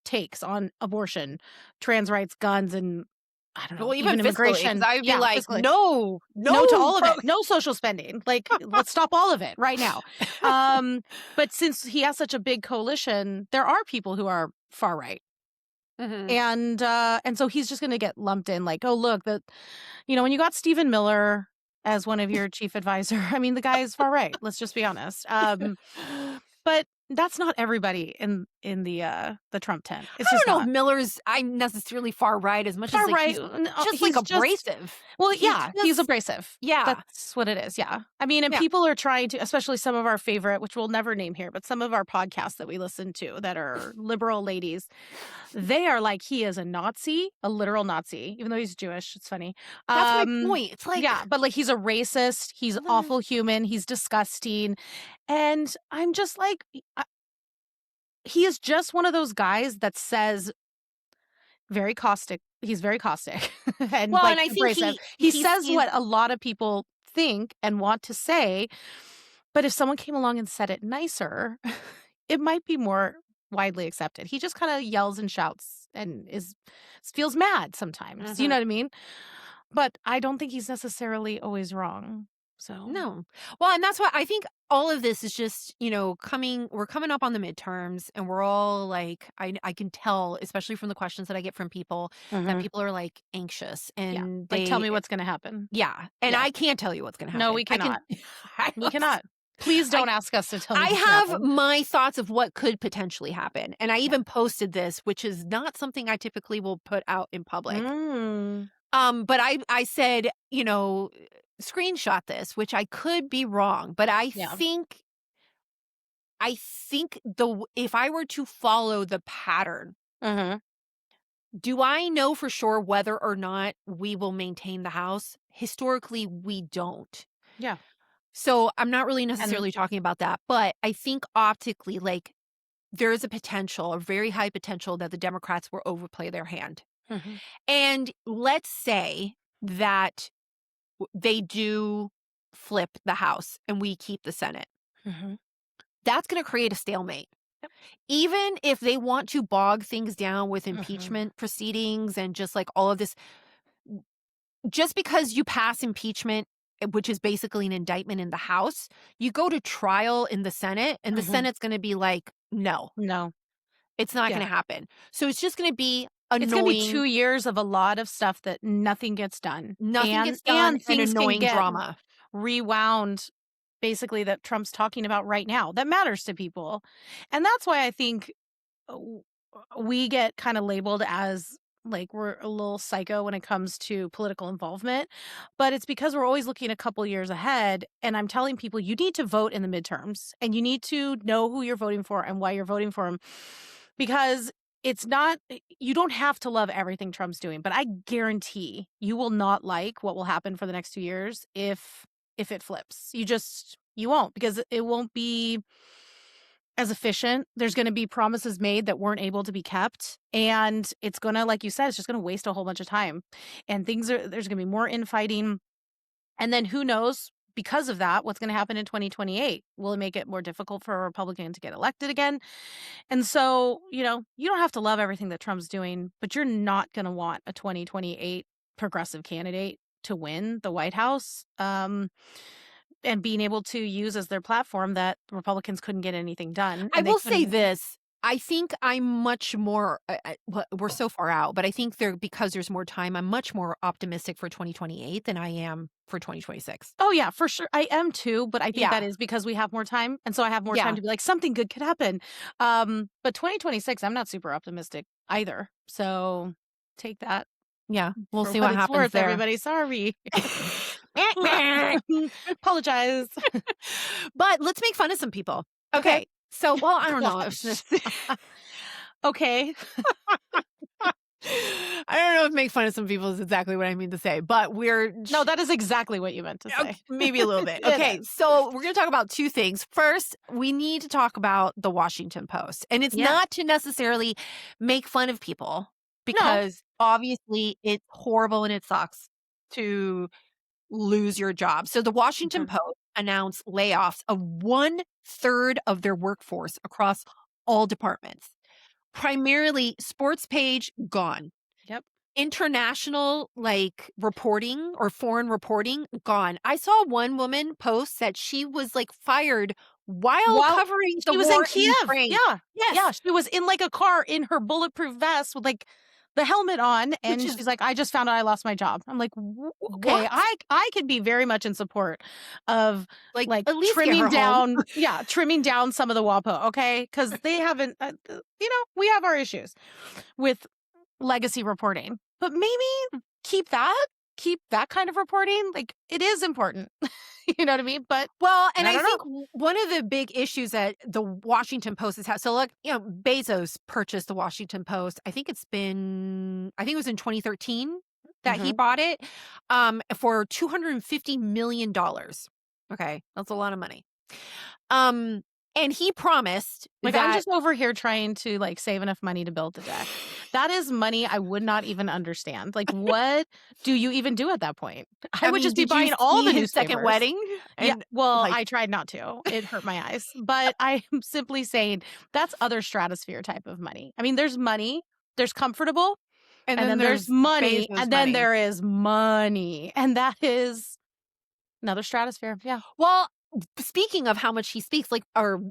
takes on abortion, trans rights, guns, and I don't know, even immigration. I would be fiscally. no to all of it. No social spending. Let's stop all of it right now. But since he has such a big coalition, there are people who are far right. And so he's just going to get lumped in oh, look, that, when you got Stephen Miller as one of your chief advisor, I mean, the guy is far right. Let's just be honest. But That's not everybody in the Trump tent. It's I just don't know not. if Miller's I'm necessarily far right as much Far as like right. he's No, just he's like abrasive. Well, He's yeah, he's just- abrasive. Yeah. That's what it is. Yeah. I mean, and Yeah. people are trying to, especially some of our favorite, which we'll never name here, but some of our podcasts that we listen to that are liberal ladies, they are like, he is a Nazi, a literal Nazi, even though he's Jewish. It's funny. That's my point. It's like yeah, but like he's a racist. He's awful human. He's disgusting. And I'm just like, he is just one of those guys that says very caustic. He's very caustic and Well, like and I think abrasive. He says what a lot of people think and want to say, but if someone came along and said it nicer, it might be more widely accepted. He just kind of yells and shouts and feels mad sometimes. You know what I mean? But I don't think he's necessarily always wrong. So no. Well, and that's why I think all of this is just, we're coming up on the midterms and we're all like, I can tell, especially from the questions that I get from people, that people are like anxious and like, tell me what's going to happen. Yeah. And I can't tell you what's going to happen. No, we cannot. We cannot. Please don't ask us to tell you. I have my thoughts of what could potentially happen. And I even posted this, which is not something I typically will put out in public. But I said, screenshot this, which I could be wrong, but I think if I were to follow the pattern, do I know for sure whether or not we will maintain the House? Historically, we don't. Yeah. So I'm not really necessarily talking about that, but I think optically, like, there is a very high potential that the Democrats will overplay their hand. And let's say that they do flip the House and we keep the Senate. That's going to create a stalemate. Even if they want to bog things down with impeachment proceedings and just like all of this, just because you pass impeachment, which is basically an indictment in the House, you go to trial in the Senate and the Senate's going to be like, no, it's not going to happen. So it's just going to be annoying. It's going to be 2 years of a lot of stuff that nothing gets done. And things annoying can get drama. Rewound, basically, that Trump's talking about right now that matters to people. And that's why I think we get kind of labeled as like we're a little psycho when it comes to political involvement, but it's because we're always looking a couple years ahead. And I'm telling people, you need to vote in the midterms and you need to know who you're voting for and why you're voting for him, because it's not, you don't have to love everything Trump's doing, but I guarantee you will not like what will happen for the next 2 years if it flips. You won't, because it won't be as efficient. There's going to be promises made that weren't able to be kept. And it's going to, like you said, it's just going to waste a whole bunch of time. And there's going to be more infighting. And then who knows, because of that, what's going to happen in 2028? Will it make it more difficult for a Republican to get elected again? And so, you don't have to love everything that Trump's doing, but you're not going to want a 2028 progressive candidate to win the White House. And being able to use as their platform that Republicans couldn't get anything done. I will say this. I think I'm much more, we're so far out, but I think because there's more time, I'm much more optimistic for 2028 than I am for 2026. Oh, yeah, for sure. I am too, but I think that is because we have more time. And so I have more time to be like, something good could happen. But 2026, I'm not super optimistic either. So take that. Yeah, we'll see what happens there. Everybody, sorry. Apologize. But let's make fun of some people. Okay. So, well, I don't know. Okay. I don't know if make fun of some people is exactly what I mean to say, but No, that is exactly what you meant to say. Maybe a little bit. Okay. So we're going to talk about two things. First, we need to talk about the Washington Post. And it's not to necessarily make fun of people, because obviously it's horrible and it sucks to lose your job. So the Washington Post announced layoffs of 1/3 of their workforce across all departments. Primarily sports page, gone. Yep. International reporting or foreign reporting, gone. I saw one woman post that she was fired while covering the war in Kiev. Ukraine. Yeah. She was in a car in her bulletproof vest with the helmet on, and she's like, I just found out I lost my job. I'm like, okay, What? I could be very much in support of like at least trimming down, trimming down some of the WaPo, okay? Because they haven't, we have our issues with legacy reporting, but maybe keep that kind of reporting. Like, it is important. You know what I mean? But and I think one of the big issues that the Washington Post has had, so look, Bezos purchased the Washington Post. I think it was in 2013 that he bought it for $250 million. Okay. That's a lot of money. And he promised I'm just over here trying to save enough money to build the deck. That is money I would not even understand. Like, what do you even do at that point? I would just be buying all the newspapers. Second wedding? And, I tried not to. It hurt my eyes. But I'm simply saying that's other stratosphere type of money. I mean, there's money, there's comfortable, and then there's money, and then there is money. And that is another stratosphere. Yeah. Well, speaking of how much he speaks, or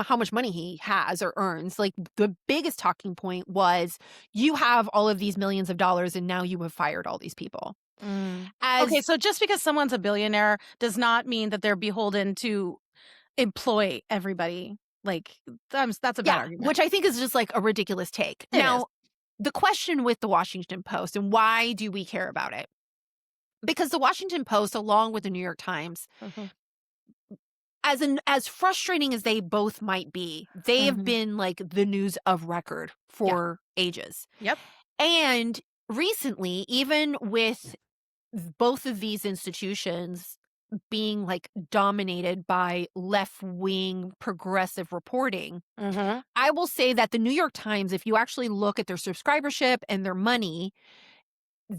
how much money he has or earns, the biggest talking point was you have all of these millions of dollars and now you have fired all these people. Okay, so just because someone's a billionaire does not mean that they're beholden to employ everybody. That's a bad argument. Which I think is just a ridiculous take. The question with the Washington Post and why do we care about it? Because the Washington Post, along with the New York Times, as frustrating as they both might be, they have been the news of record for ages. Yep. And recently, even with both of these institutions being dominated by left-wing progressive reporting, I will say that the New York Times, if you actually look at their subscribership and their money,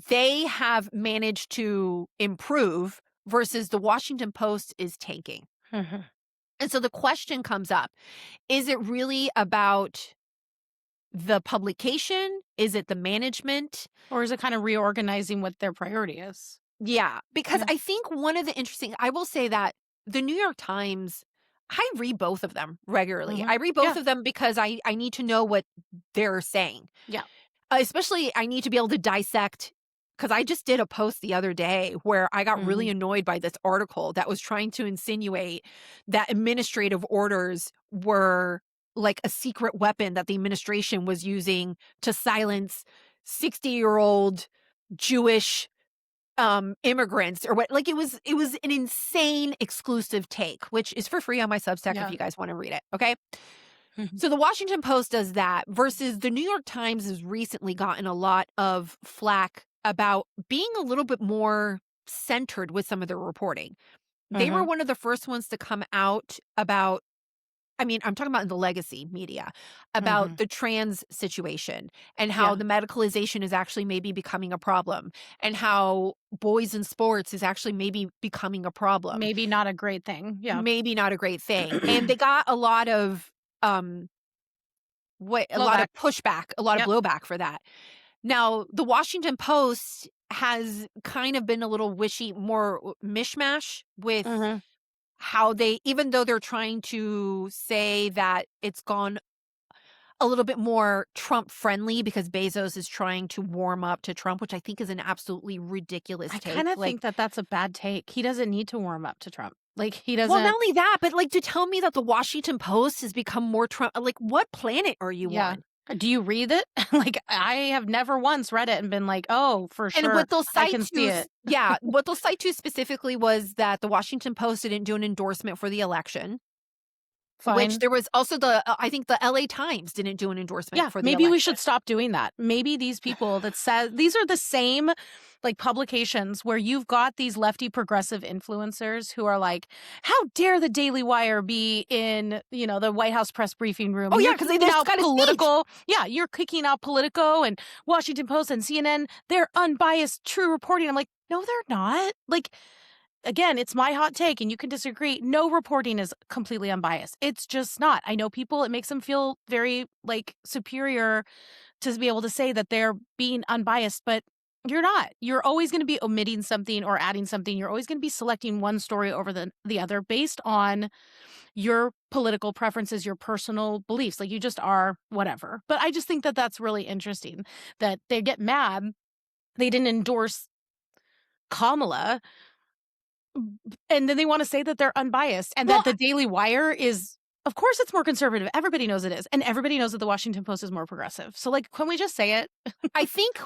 they have managed to improve versus the Washington Post is tanking. And so the question comes up, is it really about the publication? Is it the management? Or is it kind of reorganizing what their priority is? Yeah, because I think one of the I will say that the New York Times, I read both of them regularly. I read both of them because I need to know what they're saying. Yeah. Especially I need to be able to dissect. Because I just did a post the other day where I got really annoyed by this article that was trying to insinuate that administrative orders were a secret weapon that the administration was using to silence 60-year-old Jewish immigrants or what. It was an insane exclusive take, which is for free on my Substack if you guys want to read it. Okay. So the Washington Post does that versus the New York Times has recently gotten a lot of flack about being a little bit more centered with some of their reporting. They were one of the first ones to come out about, I'm talking about in the legacy media, about the trans situation and how the medicalization is actually maybe becoming a problem and how boys in sports is actually maybe becoming a problem. Maybe not a great thing. Yeah. Maybe not a great thing. And they got a lot of pushback, a lot of blowback for that. Now, the Washington Post has kind of been a little more mishmash with how even though they're trying to say that it's gone a little bit more Trump friendly because Bezos is trying to warm up to Trump, which I think is an absolutely ridiculous take. I kind of think that that's a bad take. He doesn't need to warm up to Trump. He doesn't. Well, not only that, but to tell me that the Washington Post has become more Trump, what planet are you on? Do you read it? I have never once read it and been oh, for sure. And what they'll cite I can see it. What they'll cite to specifically was that the Washington Post didn't do an endorsement for the election. Fine. Which there was also I think the LA Times didn't do an endorsement for the maybe election. we should stop doing that. Maybe these people that said these are the same publications where you've got these lefty progressive influencers who are how dare the Daily Wire be in, the White House press briefing room? Oh, yeah, because they just got political. Yeah, you're kicking out Politico and Washington Post and CNN. They're unbiased, true reporting. I'm no, they're not. Again, it's my hot take and you can disagree. No reporting is completely unbiased. It's just not. I know people, it makes them feel very superior to be able to say that they're being unbiased, but You're not. You're always going to be omitting something or adding something. You're always going to be selecting one story over the other based on your political preferences, your personal beliefs. Like, you just are whatever. But I just think that that's really interesting that they get mad. They didn't endorse Kamala, and then they want to say that they're unbiased and that the Daily Wire is, of course, it's more conservative. Everybody knows it is. And everybody knows that the Washington Post is more progressive. So, like, can we just say it? I think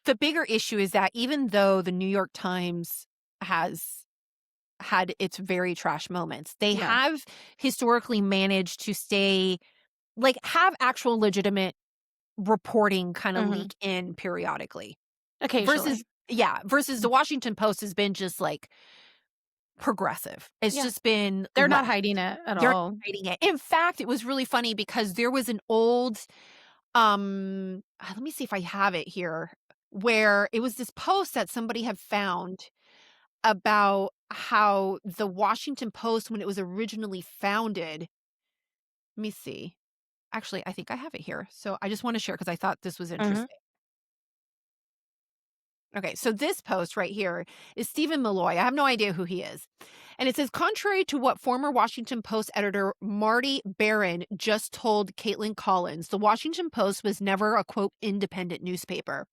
the bigger issue is that even though the New York Times has had its very trash moments, they have historically managed to stay, like, have actual legitimate reporting kind of leak in periodically. Occasionally. Versus the Washington Post has been just like progressive. It's just been They're not hiding it at they're all. not hiding it. In fact, it was really funny because there was an old let me see if I have it here, where it was this post that somebody had found about how the Washington Post, when it was originally founded, let me see. Actually, I think I have it here. So I just want to share because I thought this was interesting. Okay, so this post right here is Stephen Malloy. I have no idea who he is. And it says, contrary to what former Washington Post editor Marty Barron just told Caitlin Collins, the Washington Post was never a, quote, independent newspaper.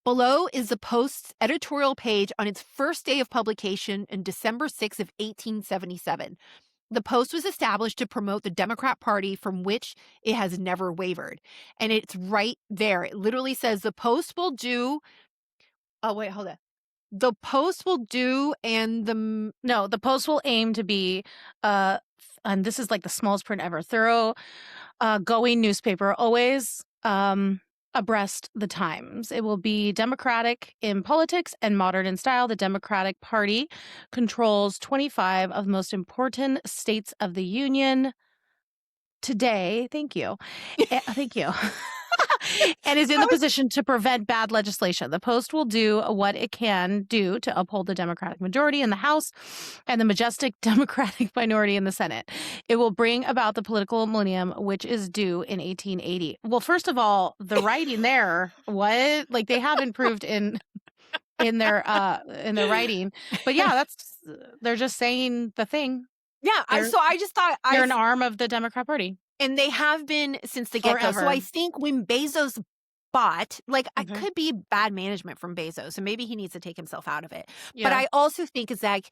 Below is the Post's editorial page on its first day of publication in December 6th of 1877. The Post was established to promote the Democrat Party, from which it has never wavered. And it's right there. It literally says the Post will do... Oh, wait, hold on. The Post will do, and the Post will aim to be, and this is like the smallest print ever, thorough, going newspaper, always abreast the times. It will be democratic in politics and modern in style. The Democratic Party controls 25 of the most important states of the Union today. Thank you. Thank you. And is in the position to prevent bad legislation. The Post will do what it can do to uphold the Democratic majority in the House and the majestic Democratic minority in the Senate. It will bring about the political millennium, which is due in 1880. Well, first of all, the writing there, what? Like, they have improved in their writing. But yeah, they're just saying the thing. Yeah, so I just thought they're an arm of the Democrat Party. And they have been since the get-go. So I think when Bezos bought, like, it could be bad management from Bezos, and maybe he needs to take himself out of it. Yeah. But I also think it's like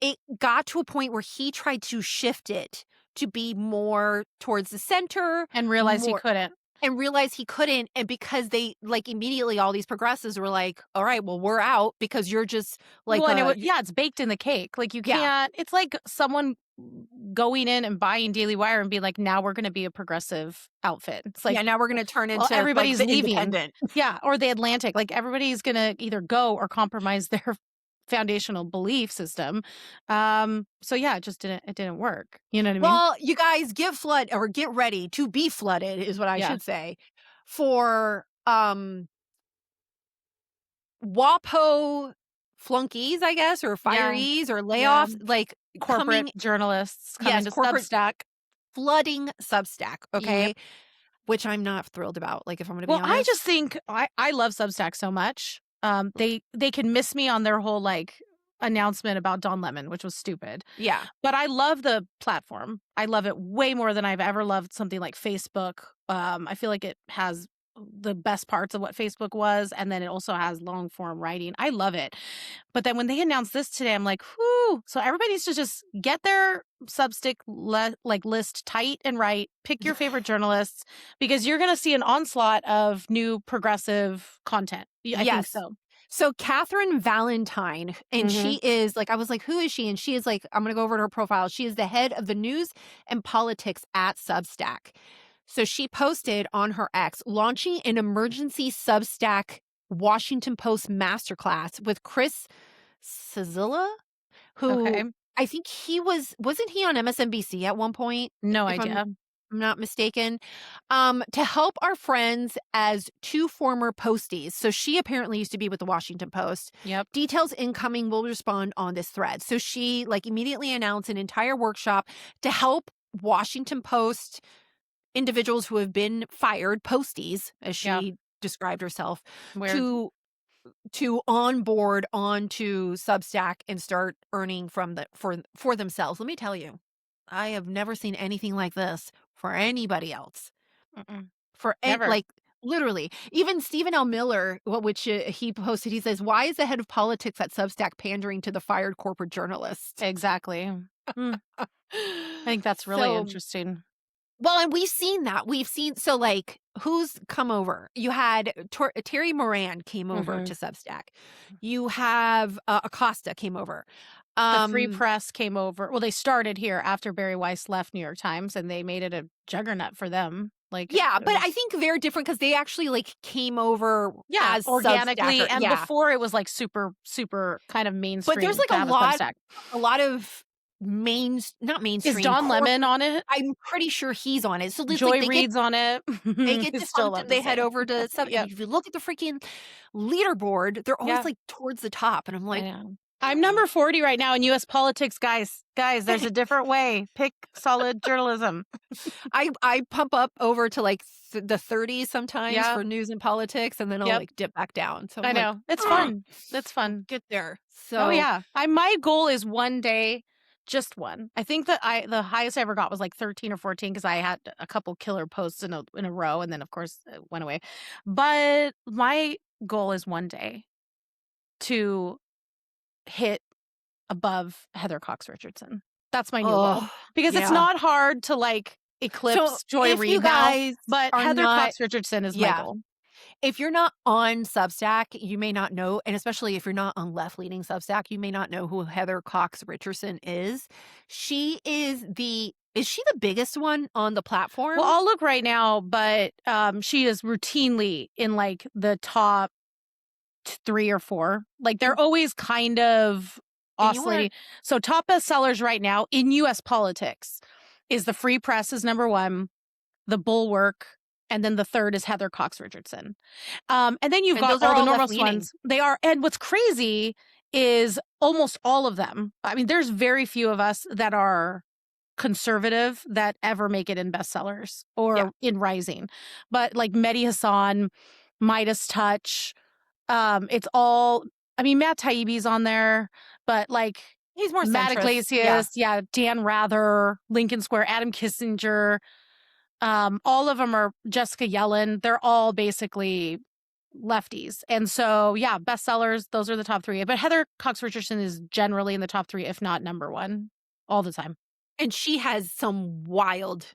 it got to a point where he tried to shift it to be more towards the center. And realized he couldn't. And realized he couldn't. And because they, like, immediately all these progressives were like, all right, well, we're out because you're just like... Well, it's baked in the cake. Like, you can't... It's like someone going in and buying Daily Wire and being like, now we're going to be a progressive outfit. It's like, now we're going to turn into everybody's like, leaving. Independent. Yeah, or the Atlantic. Like, everybody's going to either go or compromise their foundational belief system. So yeah, it didn't work. You know what I mean? Well, you guys get ready to be flooded is what I should say for WaPo flunkies, I guess, or firees or layoffs, like corporate journalists coming to Substack. Flooding Substack, okay? Yep. Which I'm not thrilled about, like, if I'm going to be honest. I just think I love Substack so much. They can miss me on their whole, like, announcement about Don Lemon, which was stupid. Yeah. But I love the platform. I love it way more than I've ever loved something like Facebook. I feel like it has the best parts of what Facebook was, and then it also has long form writing. I love it. But then when they announced this today, I'm like, whoo. So everybody needs to just get their Substack list tight and right. Pick your favorite journalists, because you're going to see an onslaught of new progressive content. I think so. So Catherine Valentine, and she is like, I was like, who is she? And she is like, I'm going to go over to her profile. She is the head of the news and politics at Substack. So she posted on her X, launching an emergency Substack Washington Post masterclass with Chris Cillizza, who I think wasn't he on MSNBC at one point? No idea. I'm not mistaken, to help our friends as two former posties. So she apparently used to be with the Washington Post. Yep. Details incoming, will respond on this thread. So she immediately announced an entire workshop to help Washington Post individuals who have been fired, posties, as she described herself, to to onboard onto Substack and start earning from for themselves. Let me tell you, I have never seen anything like this for anybody else. Never. Like literally, even Stephen L. Miller, which he posted, he says, "Why is the head of politics at Substack pandering to the fired corporate journalist?" Exactly. I think that's really interesting. Well, and we've seen that. So like, who's come over? You had Terry Moran came over to Substack. You have Acosta came over. The Free Press came over. Well, they started here after Barry Weiss left New York Times, and they made it a juggernaut for them. Like, yeah, but I think they're different because they actually like came over as organically, Substacker. and before it was like super kind of mainstream. But there's like a lot of not mainstream. Is Don Lemon on it? I'm pretty sure he's on it. So Joy Reid's on it. They get defunct, they head over to Substack. If you look at the freaking leaderboard, they're always like towards the top, and I'm like, I'm number 40 right now in U.S. politics, guys. Guys, there's a different way. Pick solid journalism. I pump up over to like the 30s sometimes for news and politics, and then I'll like dip back down. So I know it's fun. That's fun. Get there. So my goal is one day, just one. I think that the highest I ever got was like 13 or 14 because I had a couple killer posts in a row, and then of course it went away. But my goal is one day to hit above Heather Cox Richardson. That's my new goal because it's not hard to like eclipse Joy Reid now, but Heather Cox Richardson is my goal. If you're not on Substack, you may not know, and especially if you're not on left-leaning Substack, you may not know who Heather Cox Richardson is. She is she the biggest one on the platform? Well, I'll look right now, but she is routinely in like the top 3 or 4. Like they're always kind of oscillating. So top bestsellers right now in U.S. politics is the Free Press is number 1, the Bulwark, and then the third is Heather Cox Richardson. And then you've got all the normal ones. They are. And what's crazy is almost all of them. I mean, there's very few of us that are conservative that ever make it in bestsellers or in Rising. But like Mehdi Hassan, Midas Touch, it's all, I mean, Matt Taibbi's on there, but like he's more Matt centrist. Iglesias, Dan Rather, Lincoln Square, Adam Kissinger, all of them are Jessica Yellen. They're all basically lefties. And so, bestsellers, those are the top 3. But Heather Cox Richardson is generally in the top 3, if not number 1, all the time. And she has some wild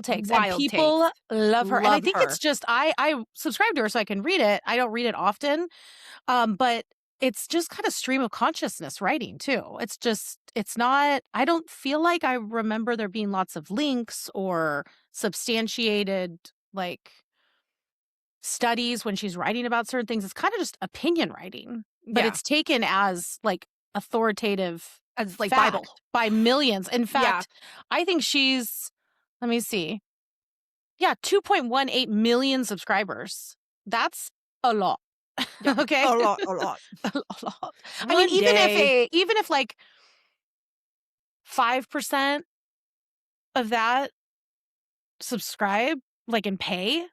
takes. And people love her. And I think it's just, I subscribe to her so I can read it. I don't read it often. But it's just kind of stream of consciousness writing too. It's not, I don't feel like I remember there being lots of links or substantiated like studies when she's writing about certain things. It's kind of just opinion writing, but it's taken as like authoritative, as like fact Bible by millions. In fact, I think she's, let me see. 2.18 million subscribers. That's a lot. Okay. A lot. A lot. I mean, even if like 5% of that subscribe, like and pay,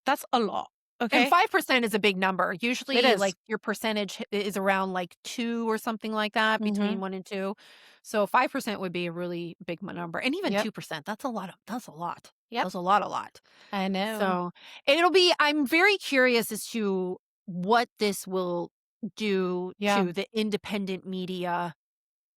that's a lot. Okay. And 5% is a big number. Usually like your percentage is around like 2 or something like that, between 1 and 2. So 5% would be a really big number. And even 2%, that's a lot. Yep. That's a lot. I know. So I'm very curious as to what this will do to the independent media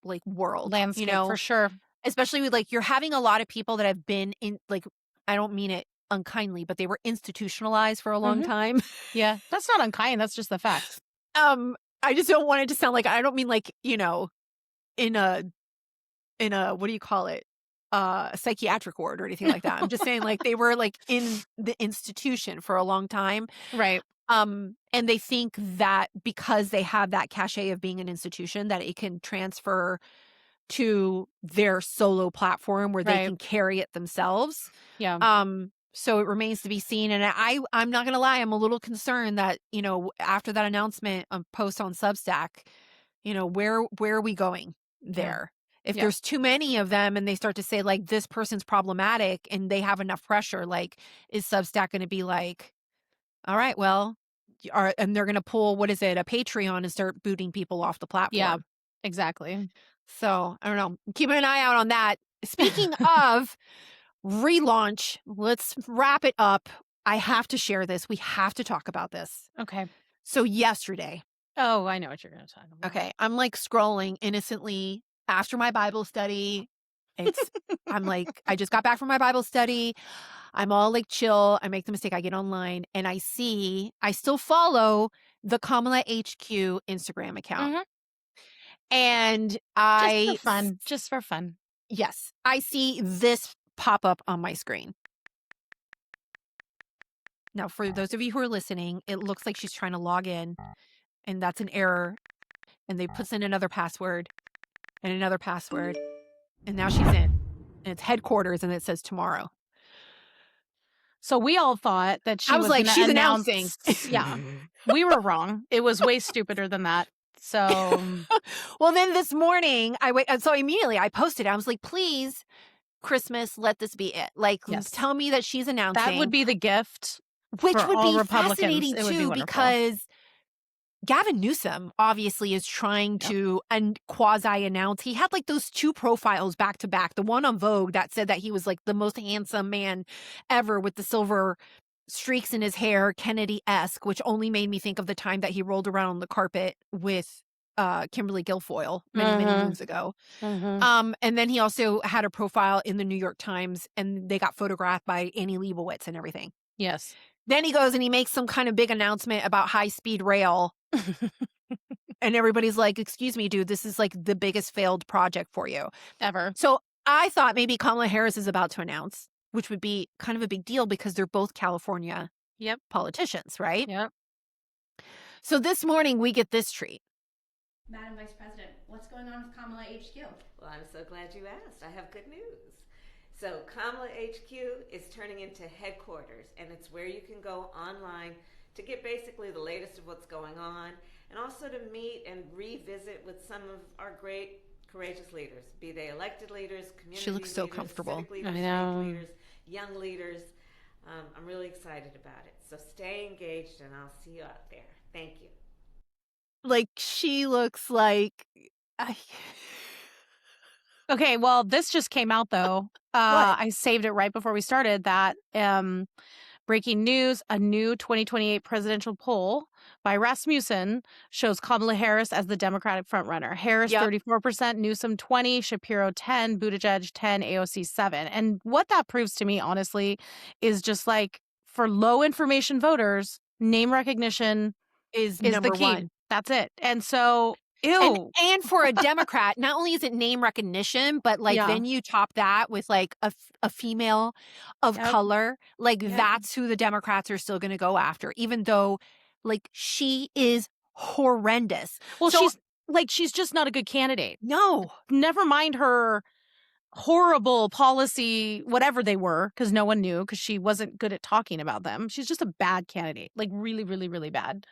like world landscape, for sure. Especially with like, you're having a lot of people that have been in, like, I don't mean it unkindly, but they were institutionalized for a long time. Yeah, that's not unkind. That's just the fact. I just don't want it to sound like, I don't mean like, in a what do you call it? Psychiatric ward or anything like that. I'm just saying like they were like in the institution for a long time. Right. And they think that because they have that cachet of being an institution, that it can transfer to their solo platform where they can carry it themselves. Yeah. So it remains to be seen. And I'm not going to lie, I'm a little concerned that, after that announcement post on Substack, where are we going there? If there's too many of them and they start to say like, this person's problematic and they have enough pressure, like, is Substack going to be like, all right, well, and they're going to pull, what is it, a Patreon and start booting people off the platform. Yeah, exactly. So I don't know. Keeping an eye out on that. Speaking of relaunch, let's wrap it up. I have to share this. We have to talk about this. Okay. So yesterday. Oh, I know what you're going to talk about. Okay. I'm like scrolling innocently after my Bible study. I'm like, I just got back from my Bible study. I'm all like chill. I make the mistake. I get online and I still follow the Kamala HQ Instagram account. Mm-hmm. And just for fun. Yes. I see this pop up on my screen. Now, for those of you who are listening, it looks like she's trying to log in and that's an error. And they puts in another password and another password. And now she's in. And it's headquarters and it says tomorrow. So we all thought that she was like, she's announcing. Yeah. We were wrong. It was way stupider than that. So, well, then this morning so immediately I posted, I was like, please, Christmas, let this be it. Like, tell me that she's announcing. That would be the gift. Which for would all be Republicans. fascinating It would be too, wonderful. because Gavin Newsom obviously is trying to quasi-announce. He had like those two profiles back to back. The one on Vogue that said that he was like the most handsome man ever with the silver streaks in his hair, Kennedy-esque, which only made me think of the time that he rolled around on the carpet with Kimberly Guilfoyle many moons ago. And then he also had a profile in the New York Times and they got photographed by Annie Leibovitz and everything. Yes. Then he goes and he makes some kind of big announcement about high-speed rail. And everybody's like, excuse me, dude, this is like the biggest failed project for you ever. So I thought maybe Kamala Harris is about to announce, which would be kind of a big deal because they're both California politicians, right? Yep. So this morning we get this treat. Madam Vice President, what's going on with Kamala HQ? Well, I'm so glad you asked. I have good news. So Kamala HQ is turning into headquarters, and it's where you can go online to get basically the latest of what's going on, and also to meet and revisit with some of our great, courageous leaders, be they elected leaders, community She looks so leaders, comfortable. civic leaders, I know. faith leaders, young leaders. I'm really excited about it. So stay engaged, and I'll see you out there. Thank you. Like, she looks like... Okay, well, this just came out, though. I saved it right before we started that breaking news, a new 2028 presidential poll by Rasmussen shows Kamala Harris as the Democratic frontrunner. Harris, 34%, Newsom, 20%, Shapiro, 10%, Buttigieg, 10%, AOC, 7%. And what that proves to me, honestly, is just like for low information voters, name recognition is the key. one. That's it. And so... Ew. And for a Democrat, not only is it name recognition, but like then you top that with like a female of color. Like that's who the Democrats are still going to go after, even though like she is horrendous. Well, she's just not a good candidate. No. Never mind her horrible policy, whatever they were, because no one knew because she wasn't good at talking about them. She's just a bad candidate, like really, really, really bad.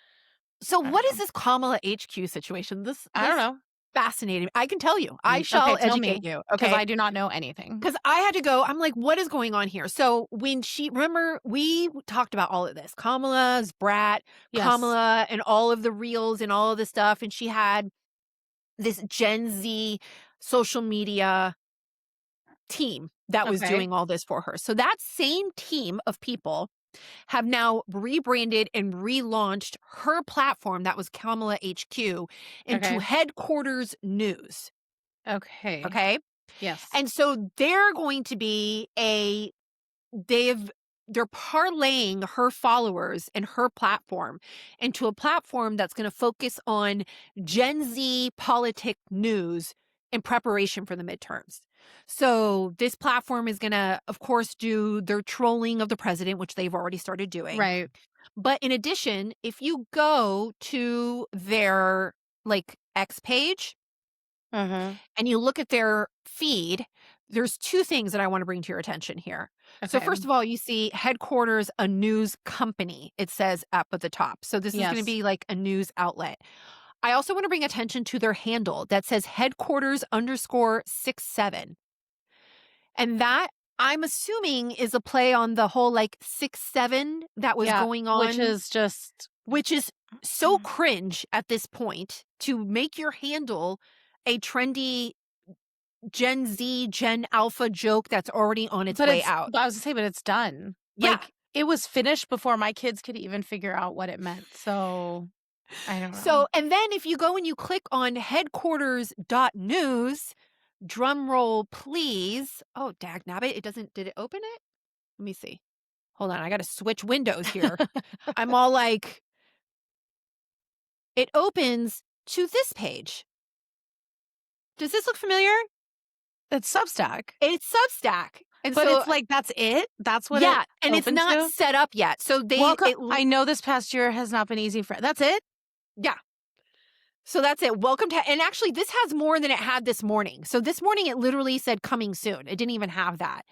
So what is this Kamala HQ situation? I don't know. Fascinating. I can tell you. I shall educate you. Okay. Because I do not know anything. Because I had to go. I'm like, what is going on here? So when remember, we talked about all of this. Kamala's brat, Kamala, and all of the reels and all of this stuff. And she had this Gen Z social media team that was doing all this for her. So that same team of people have now rebranded and relaunched her platform that was Kamala HQ into Headquarters News. Okay. Okay? Yes. And so they're going to be they're parlaying her followers and her platform into a platform that's going to focus on Gen Z politic news in preparation for the midterms. So this platform is going to, of course, do their trolling of the president, which they've already started doing. Right. But in addition, if you go to their like X page and you look at their feed, there's two things that I want to bring to your attention here. Okay. So first of all, you see Headquarters, a news company, it says up at the top. So this is going to be like a news outlet. I also want to bring attention to their handle that says Headquarters_67. And that, I'm assuming, is a play on the whole like 6-7 that was going on. Which is just which is so cringe at this point to make your handle a trendy Gen Z, Gen Alpha joke that's already on its way out. I was gonna say, but it's done. Yeah. Like, it was finished before my kids could even figure out what it meant. So I don't know. So, and then if you go and you click on headquarters.news, drum roll, please. Oh, dagnabbit. Did it open it? Let me see. Hold on. I got to switch windows here. I'm all like, it opens to this page. Does this look familiar? It's Substack. It's Substack. And but so, it's like, that's it? That's what yeah, it and it's not to? set up yet. So I know this past year has not been easy for... That's it? Yeah. So that's it. Welcome to... And actually, this has more than it had this morning. So this morning, it literally said coming soon. It didn't even have that.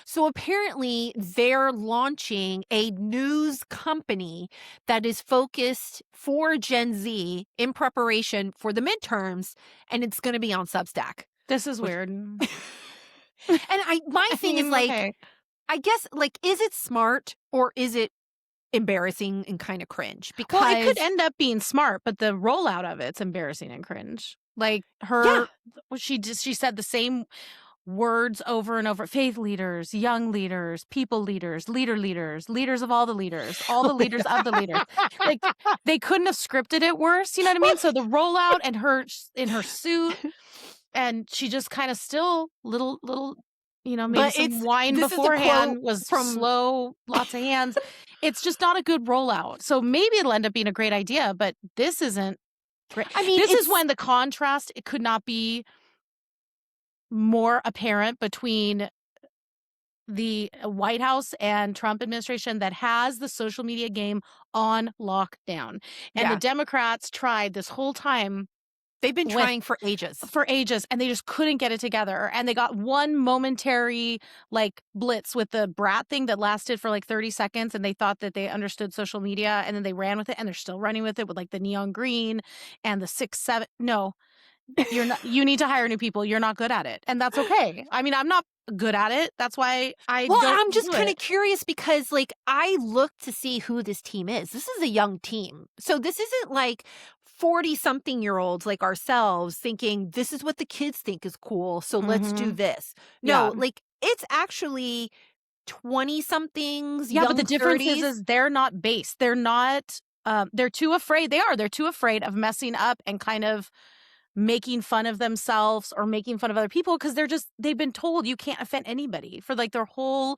So apparently, they're launching a news company that is focused for Gen Z in preparation for the midterms, and it's going to be on Substack. This is weird. And my thing is like, okay. I guess, like, is it smart or is it embarrassing and kind of cringe? Because Well, it could end up being smart, but the rollout of it's embarrassing and cringe. Like her, she said the same words over and over. Faith leaders, young leaders, people leaders, leaders of all the leaders of the leaders. Like, they couldn't have scripted it worse. You know what I mean? So the rollout and her in her suit, and she just kind of still little, you know, maybe some wine beforehand, was slow, lots of hands. It's just not a good rollout. So maybe it'll end up being a great idea, but this isn't great. I mean, this is when the contrast, it could not be more apparent between the White House and Trump administration that has the social media game on lockdown. And the Democrats tried this whole time. They've been trying for ages. And they just couldn't get it together. And they got one momentary, like, blitz with the brat thing that lasted for like 30 seconds. And they thought that they understood social media. And then they ran with it. And they're still running with it with like the neon green and the 6, 7. No, you're not. You need to hire new people. You're not good at it. And that's okay. I mean, I'm not good at it. That's why I'm just kind of curious because, like, I looked to see who this team is. This is a young team. So this isn't like 40-something-year-olds like ourselves thinking this is what the kids think is cool, so let's do this. No, like, it's actually 20-somethings, Yeah, young but the difference 30s. is they're not based. They're not, they're too afraid. They're too afraid of messing up and kind of making fun of themselves or making fun of other people because they've been told you can't offend anybody for like their whole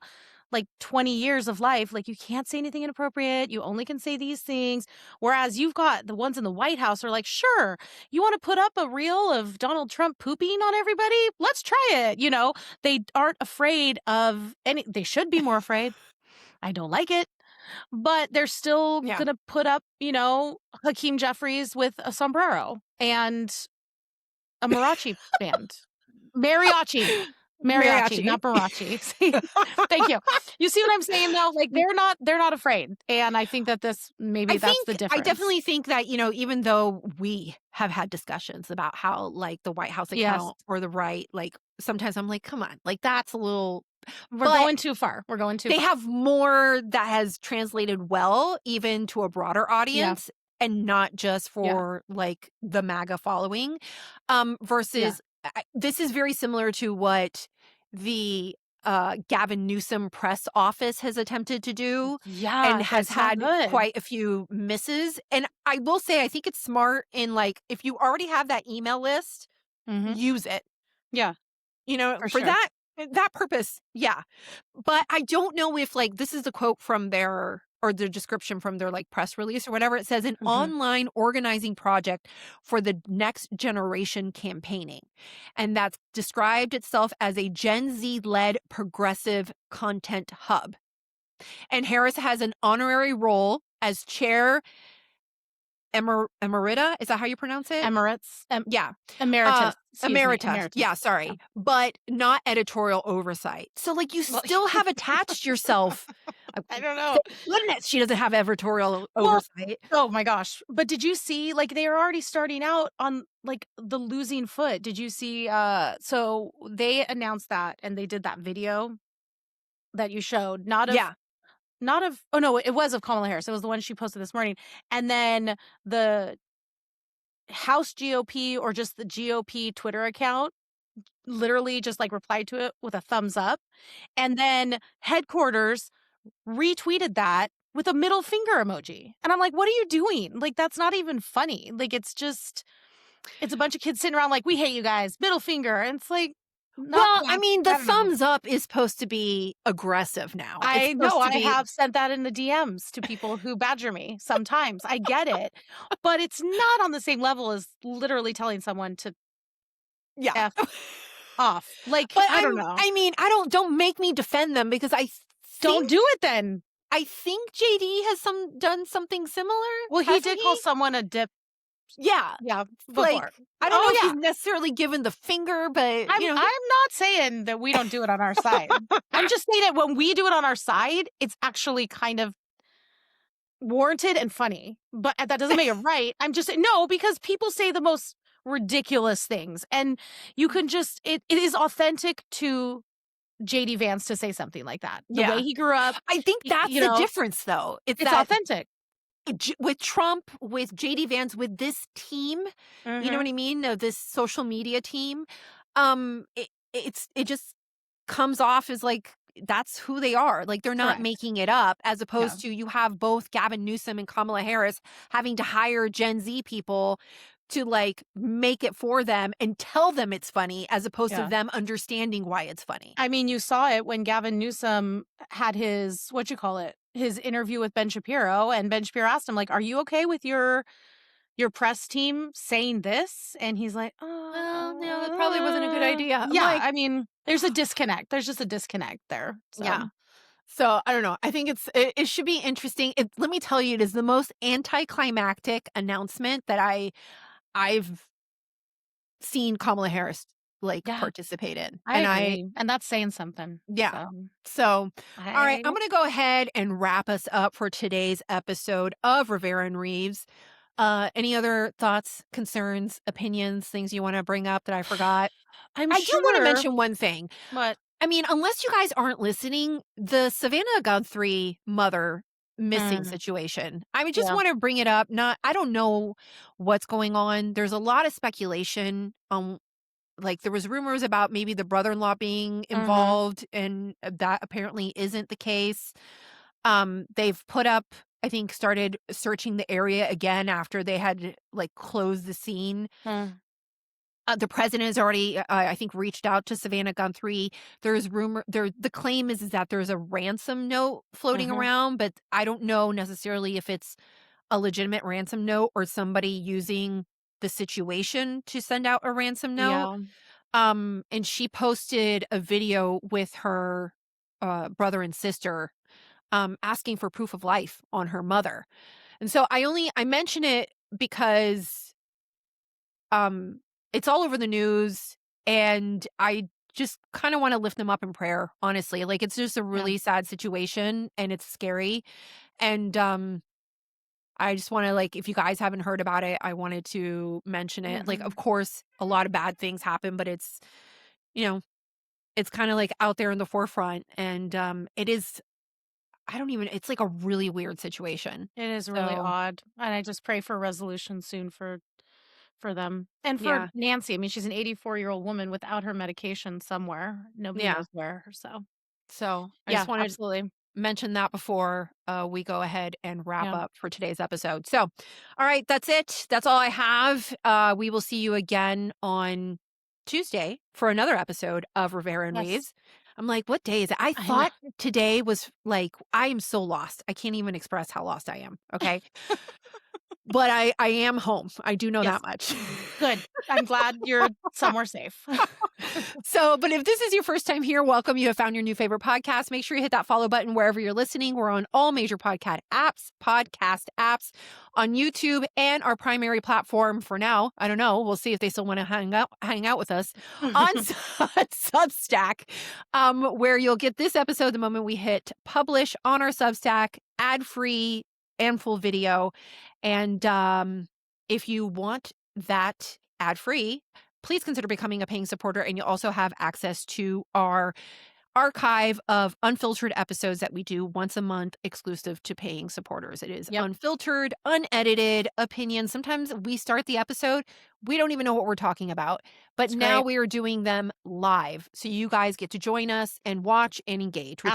like 20 years of life. Like, you can't say anything inappropriate. You only can say these things. Whereas you've got the ones in the White House are like, sure, you want to put up a reel of Donald Trump pooping on everybody? Let's try it. You know, they aren't afraid of any. They should be more afraid. I don't like it. But they're still going to put up, you know, Hakeem Jeffries with a sombrero and a mariachi band. Mariachi, not barachi. Thank you. You see what I'm saying, though? Like, they're not afraid. And I think that that's the difference. I definitely think that, you know, even though we have had discussions about how, like, the White House account or the right, like, sometimes I'm like, come on, like, that's a little... We're going too far. They have more that has translated well, even to a broader audience. And not just for like the MAGA following, versus this is very similar to what the Gavin Newsom press office has attempted to do and has had quite a few misses. And I will say, I think it's smart in, like, if you already have that email list, use it. Yeah. You know, for that purpose. Yeah. But I don't know if, like, this is a quote from their... or the description from their, like, press release or whatever. It says an online organizing project for the next generation campaigning. And that's described itself as a Gen Z-led progressive content hub. And Harris has an honorary role as chair emerita. Is that how you pronounce it? Emirates. Emeritus. Emeritus. Yeah, sorry. Yeah. But not editorial oversight. So, like, you still have attached yourself. I don't know. Goodness, she doesn't have editorial oversight. Oh my gosh. But did you see, like, they are already starting out on, like, the losing foot. Did you see, so they announced that and they did that video that you showed, not oh no, it was of Kamala Harris. It was the one she posted this morning. And then the House GOP or just the GOP Twitter account literally just like replied to it with a thumbs up. And then headquarters retweeted that with a middle finger emoji. And I'm like, what are you doing? Like, that's not even funny. Like, it's a bunch of kids sitting around like, we hate you guys, middle finger. And it's like, well, I mean, the thumbs up is supposed to be aggressive now. I know. I have sent that in the DMs to people who badger me sometimes. I get it. But it's not on the same level as literally telling someone to F off. Like, but I don't know. I mean, don't make me defend them because don't do it then. I think JD has done something similar. Well, he did call someone a dip. Yeah. Yeah. Before. Like, I don't know if he's necessarily given the finger, but I'm not saying that we don't do it on our side. I'm just saying that when we do it on our side, it's actually kind of warranted and funny. But that doesn't make it right. I'm just no, because people say the most ridiculous things. And you can just it is authentic to JD Vance to say something like that. The way he grew up. I think that's the difference, though. It's authentic. With Trump, with JD Vance, with this team, you know what I mean? This social media team, it just comes off as like that's who they are. Like they're not making it up, as opposed to you have both Gavin Newsom and Kamala Harris having to hire Gen Z people to like make it for them and tell them it's funny, as opposed to them understanding why it's funny. I mean, you saw it when Gavin Newsom had his his interview with Ben Shapiro, and Ben Shapiro asked him, like, are you okay with your press team saying this? And he's like, well, no, that probably wasn't a good idea. Yeah, like, I mean, there's a disconnect. There's just a disconnect there. So. Yeah. So I don't know. I think it should be interesting. Let me tell you, it is the most anticlimactic announcement that I've seen Kamala Harris participate in. I agree. And that's saying something. Yeah. So all right, I'm going to go ahead and wrap us up for today's episode of Rivera and Reeves. Any other thoughts, concerns, opinions, things you want to bring up that I forgot? I do want to mention one thing. What? I mean, unless you guys aren't listening, the Savannah Guthrie mother missing situation. I would just want to bring it up. I don't know what's going on. There's a lot of speculation on, like, there was rumors about maybe the brother-in-law being involved, and that apparently isn't the case. They've put up, I think, started searching the area again after they had like closed the scene. The president has already, I think, reached out to Savannah Guthrie. There's the claim is that there's a ransom note floating around, but I don't know necessarily if it's a legitimate ransom note or somebody using the situation to send out a ransom note. Yeah. And she posted a video with her brother and sister asking for proof of life on her mother. And so I mention it because it's all over the news, and I just kind of want to lift them up in prayer, honestly. Like, it's just a really sad situation, and it's scary. And I just want to, like, if you guys haven't heard about it, I wanted to mention it. Like, of course, a lot of bad things happen, but it's, it's kind of like out there in the forefront. And it is, it's like a really weird situation. It is really odd. And I just pray for resolution soon for them. And for Nancy. I mean, she's an 84-year-old woman without her medication somewhere. Nobody knows where. So I just wanted to mention that before we go ahead and wrap up for today's episode. So, all right, that's it. That's all I have. We will see you again on Tuesday for another episode of Rivera and Reeves. I'm like, what day is it? I thought today was like, I am so lost. I can't even express how lost I am. Okay. But I am home. I do know that much. Good. I'm glad you're somewhere safe. But if this is your first time here, welcome. You have found your new favorite podcast. Make sure you hit that follow button wherever you're listening. We're on all major podcast apps, on YouTube, and our primary platform for now. I don't know. We'll see if they still want to hang out with us on Substack, where you'll get this episode the moment we hit publish on our Substack, ad-free and full video. And if you want that ad-free, please consider becoming a paying supporter, and you'll also have access to our archive of unfiltered episodes that we do once a month exclusive to paying supporters. It is unfiltered, unedited opinions. Sometimes we start the episode, we don't even know what we're talking about, but now we are doing them live. So you guys get to join us and watch and engage, which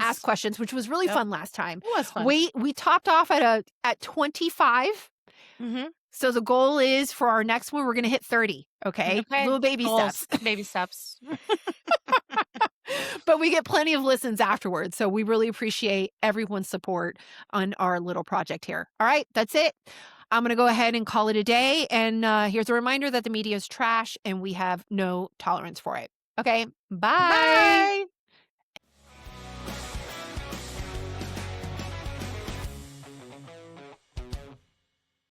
Ask questions, which was really fun last time. It was fun. We topped off at 25. Mm-hmm. So the goal is for our next one, we're going to hit 30. Okay. Little baby steps. Baby steps. But we get plenty of listens afterwards. So we really appreciate everyone's support on our little project here. All right. That's it. I'm going to go ahead and call it a day. And here's a reminder that the media is trash and we have no tolerance for it. Okay. Bye.